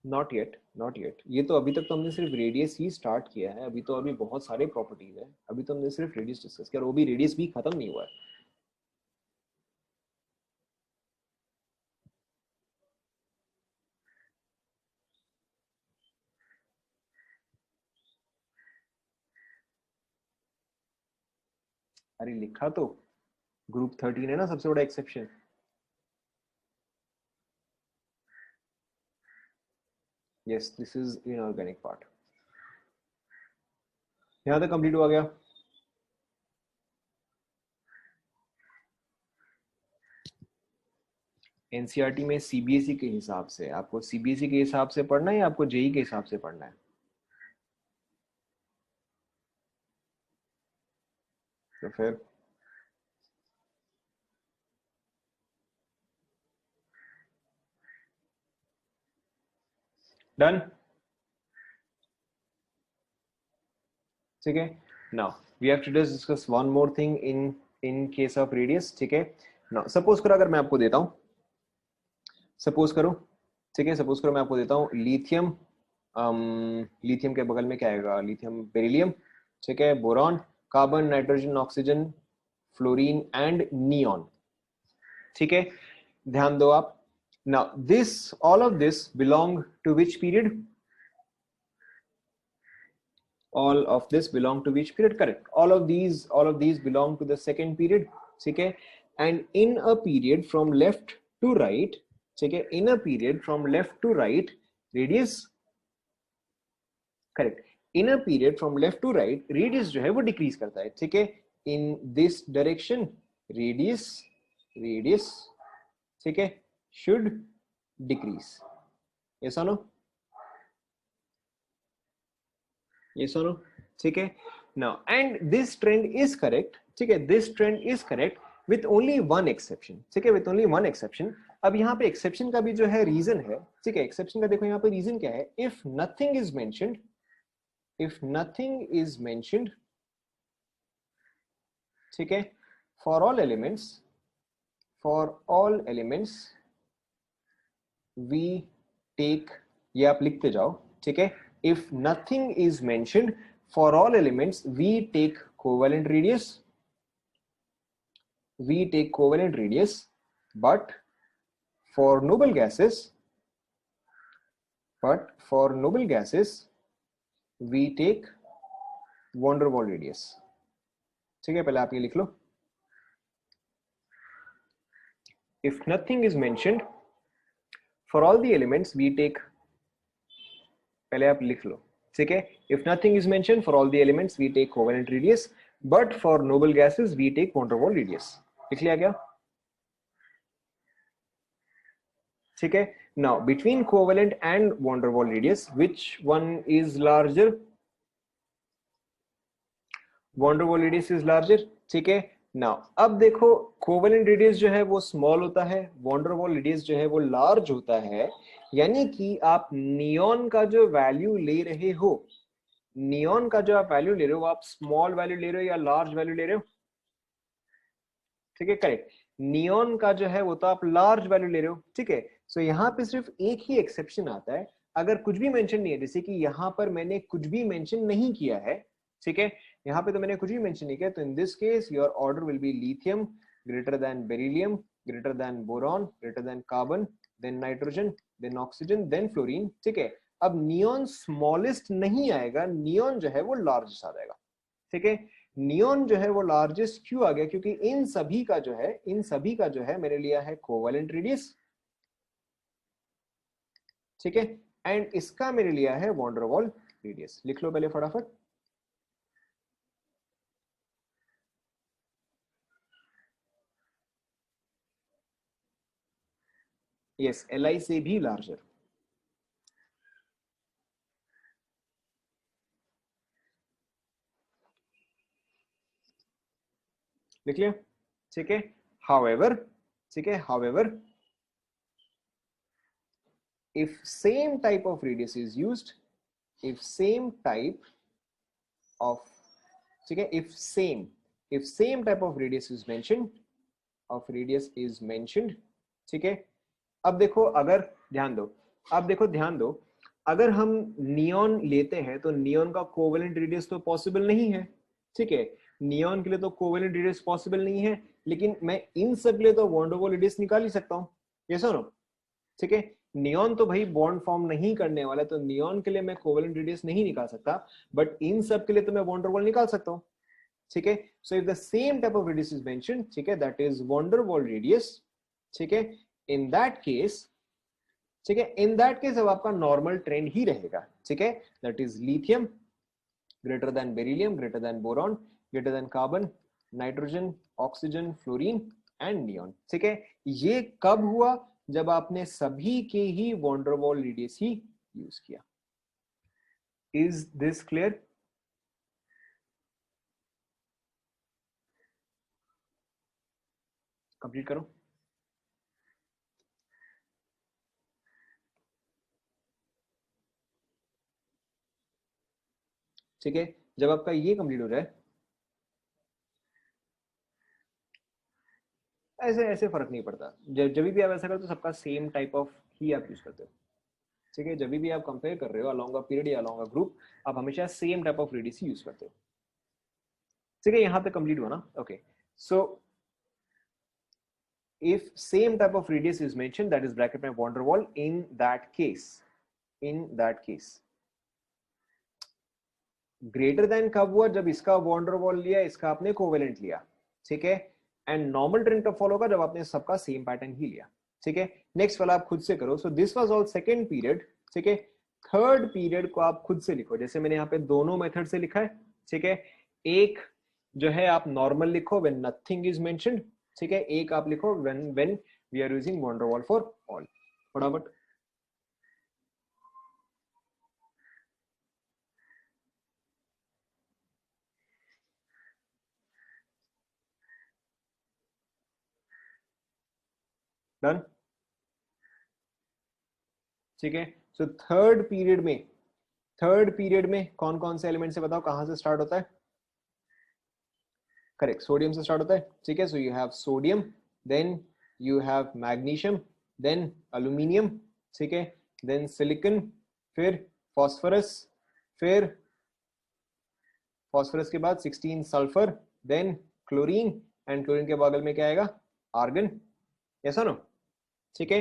Speaker 1: नॉट येट, नॉट येट, ये तो अभी तक तो हमने सिर्फ रेडियस ही स्टार्ट किया है, अभी तो अभी बहुत सारे प्रॉपर्टीज है, अभी तो हमने सिर्फ रेडियस डिस्कस किया, और वो भी रेडियस भी खत्म नहीं हुआ है। अरे लिखा तो ग्रुप 13 है ना सबसे बड़ा exception. Yes, this is inorganic part. यहां तक कंप्लीट हुआ गया। एनसीईआरटी में सीबीएसई के हिसाब से, आपको सीबीएसई के हिसाब से पढ़ना है या आपको जेई के हिसाब से पढ़ना है? तो फिर डन, ठीक है, now we have to discuss one more thing in case of radius, ठीक है। नाउ सपोज करो अगर मैं आपको देता हूं, सपोज करो, ठीक है, सपोज करो मैं आपको देता हूं लिथियम, लिथियम के बगल में क्या आएगा? लिथियम, बेरिलियम, ठीक है, boron, carbon, nitrogen, oxygen, fluorine and neon, ठीक है, ध्यान दो आप। Now this, all of this belong to which period? all of this belong to which period? Correct, all of these belong to the second period, ठीक है, and in a period from left to right, ठीक है, in a period from left to right radius, correct, in a period from left to right radius जो है वो decrease करता है, ठीक है, in this direction radius, ठीक है, should decrease, yes or no? ये सुनो, ठीक है, now and this trend is correct, ठीक है, this trend is correct with only one exception, ठीक है, विथ ओनली वन एक्सेप्शन। अब यहाँ पे एक्सेप्शन का भी जो है रीजन है, ठीक है, एक्सेप्शन का देखो यहाँ पे रीजन क्या है, if nothing is mentioned, if nothing is mentioned, ठीक है, for all elements, for all elements we take, ये आप लिखते जाओ, ठीक है, if nothing is mentioned, for all elements we take covalent radius, but for noble gases, we take van der Waals radius, ठीक है, पहले आप ये लिख लो, if nothing is mentioned, for all the elements we take, पहले आप लिख लो, ठीक है, if nothing is mention for all the elements we take covalent radius, but for noble gases we take van der Waals radius, लिख लिया क्या? ठीक है, now between covalent and van der Waals radius which one is larger? Van der Waals radius is larger, ठीक है, now अब देखो, covalent radius जो है वो स्मॉल होता है, वॉन डेर वाल रेडियस जो है वो लार्ज होता है, यानी कि आप नियॉन का जो वैल्यू ले रहे हो, नियॉन का जो आप वैल्यू ले रहे हो, आप स्मॉल वैल्यू ले रहे हो या लार्ज वैल्यू ले रहे हो? ठीक है, करेक्ट। नियॉन का जो है वो तो आप लार्ज वैल्यू ले रहे हो, ठीक है। सो यहाँ पे सिर्फ एक ही एक्सेप्शन आता है, अगर कुछ भी मेंशन नहीं है, जैसे कि यहाँ पर मैंने कुछ भी मेंशन नहीं किया है, ठीक है, यहाँ पे तो मैंने कुछ भी मेंशन नहीं किया, तो in this case your order will be lithium greater than beryllium greater than boron greater than carbon than nitrogen than oxygen than fluorine, ठीक है। अब नियॉन स्मॉलेस्ट नहीं आएगा, नियॉन जो है वो लार्जेस्ट आ जाएगा, ठीक है। नियॉन जो है वो लार्जेस्ट क्यों आ गया? क्योंकि इन सभी का जो है, इन सभी का जो है मैंने लिया है कोवेलेंट रेडियस, ठीक है, एंड इसका मैंने लिया है वॉन डेर वाल रेडियस। लिख लो पहले फटाफट। यस, Li से भी लार्जर। लिख लिया, ठीक है। हाउएवर, ठीक है, however if same type of radius is used, if same type of, ठीक है, if same type of radius is mentioned, of radius is mentioned, ठीक है। अब देखो, अगर ध्यान दो, अब देखो ध्यान दो, अगर हम नियॉन लेते हैं तो नियॉन का कोवेलेंट रेडियस तो पॉसिबल नहीं है, ठीक है। नियॉन के लिए तो कोवेलेंट रेडियस पॉसिबल नहीं है, लेकिन मैं इन सब के लिए तो वॉन डेर वाल रेडियस निकाल ही सकता हूं, ये सुनो, ठीक है। नियॉन तो भाई बॉन्ड फॉर्म नहीं करने वाला, तो नियॉन के लिए मैं कोवेलेंट रेडियस नहीं निकाल सकता, बट इन सब के लिए तो मैं वॉन डेर वाल निकाल सकता हूं, ठीक है। So if the same type of radius is mentioned, ठीक है, that is van der Waals radius, ठीक है। इन दैट केस, ठीक है, इन दैट केस अब आपका नॉर्मल ट्रेंड ही रहेगा, ठीक है, that is lithium greater than beryllium greater than boron greater than carbon nitrogen oxygen fluorine and neon, ठीक है। ये कब हुआ? जब आपने सभी के he won der Waals radius he use किया। Is this clear? कंप्लीट करो। ठीक है, जब आपका ये कंप्लीट हो जाए, ऐसे ऐसे फर्क नहीं पड़ता, जब भी आप ऐसा करते हो सबका सेम टाइप ऑफ ही आप यूज करते हो, ठीक है। जब भी आप कंपेयर कर रहे हो अलोंग अ पीरियड या अलोंग अ ग्रुप, आप हमेशा same type of radius use करते हो, ठीक है। यहाँ पे कंप्लीट हुआ ना? Okay, so if same type of radius is mentioned, that is bracket में van der Waal, in that case greater than कब हुआ? जब इसका van der Waal लिया, इसका आपने कोवेलेंट लिया, ठीक है, एंड नॉर्मल ट्रेंड कब फॉलो होगा? जब आपने सबका सेम पैटर्न ही लिया, ठीक है। नेक्स्ट वाला आप खुद से करो। सो this was all second period, ठीक है। थर्ड पीरियड को आप खुद से लिखो, जैसे मैंने यहाँ पे दोनों मेथड से लिखा है, ठीक है। एक जो है आप नॉर्मल लिखो व्हेन नथिंग इज मेंशन्ड, ठीक है। एक आप लिखो when we are using van der Waals for all. फटाफट। डन, ठीक है। सो थर्ड पीरियड में कौन कौन से एलिमेंट से बताओ, कहां से स्टार्ट होता है? करेक्ट, सोडियम से स्टार्ट होता है, ठीक है। So you have sodium, then you have magnesium, then aluminium, ठीक है, देन सिलिकॉन, फिर फॉस्फोरस, फिर फॉस्फोरस के बाद 16 sulphur, then chlorine, and chlorine के बगल में क्या आएगा? आर्गन, ऐसा नो, ठीक है।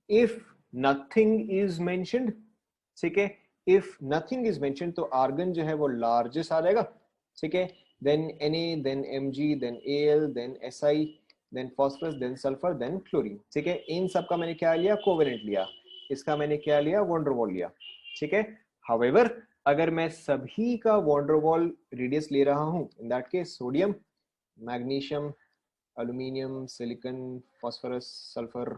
Speaker 1: इफ नथिंग इज मेंशन्ड, ठीक है, इफ नथिंग इज मेंशन्ड तो आर्गन जो है वो लार्जेस्ट आ जाएगा, ठीक है। Then Na, then Mg, then Al, then Si, then phosphorus, then sulphur, then chlorine, ठीक है। इन सब का मैंने क्या लिया? कोवेलेंट लिया। इसका मैंने क्या लिया? वॉन डेर वाल लिया, ठीक है। हाउएवर अगर मैं सभी का वॉन डेर वाल रेडियस ले रहा हूं, in that case sodium, magnesium, aluminium, silicon, phosphorus, sulphur,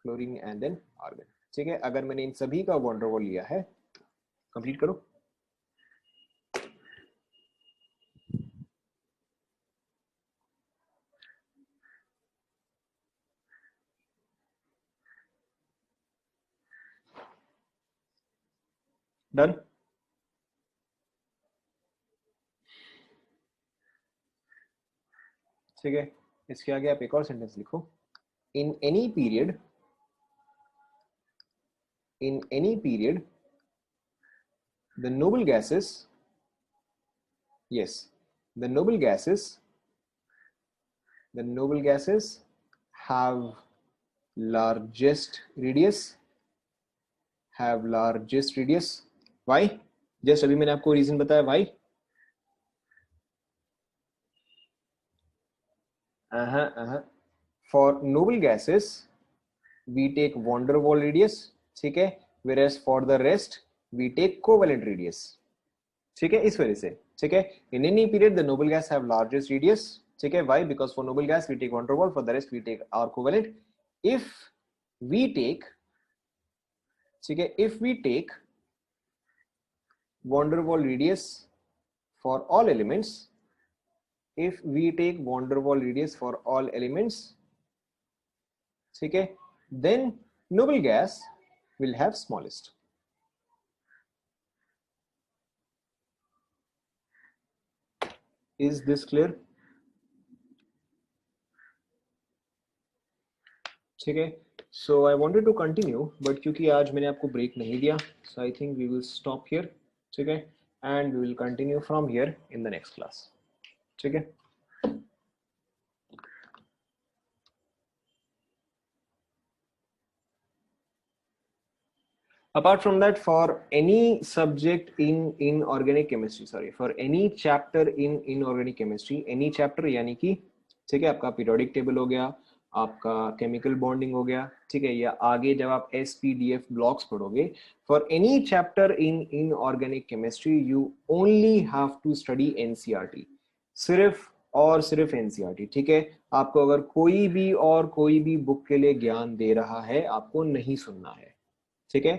Speaker 1: chlorine and then argon, ठीक है। अगर मैंने इन सभी का वॉन डेर वाल लिया है, कंप्लीट करो। डन। ठीक है, इसके आगे आप एक और सेंटेंस लिखो, in any period, in any period the noble gases, yes, the noble gases, the noble gases have largest radius, have largest radius. why? just अभी मैंने आपको रीजन बताया why. For noble gases we take van der Waal radius, ठीक है, whereas for the rest we take covalent radius. ठीक है, इस वजह से, ठीक है, in any period the noble gas have largest radius, ठीक है, why? because for noble gas we take van der Waal, for the rest we take our covalent. if we take, ठीक है, if we take van der Waal radius for all elements, if we take van der Waal radius for all elements, ठीक है, then noble gas will have smallest. Is this clear? ठीक है, so I wanted to continue but क्योंकि आज मैंने आपको break नहीं दिया, so I think we will stop here, ठीक है, and we will continue from here in the next class. ठीक है, apart from that, for any subject in inorganic chemistry, sorry, for any chapter in inorganic chemistry, any chapter यानी कि, ठीक है, आपका periodic table हो गया, आपका केमिकल बॉन्डिंग हो गया, ठीक है, या आगे जब आप SPDF ब्लॉक्स पढ़ोगे, for any chapter in inorganic chemistry you only have to study NCERT, सिर्फ और सिर्फ NCERT. ठीक है, आपको अगर कोई भी बुक के लिए ज्ञान दे रहा है, आपको नहीं सुनना है. ठीक है,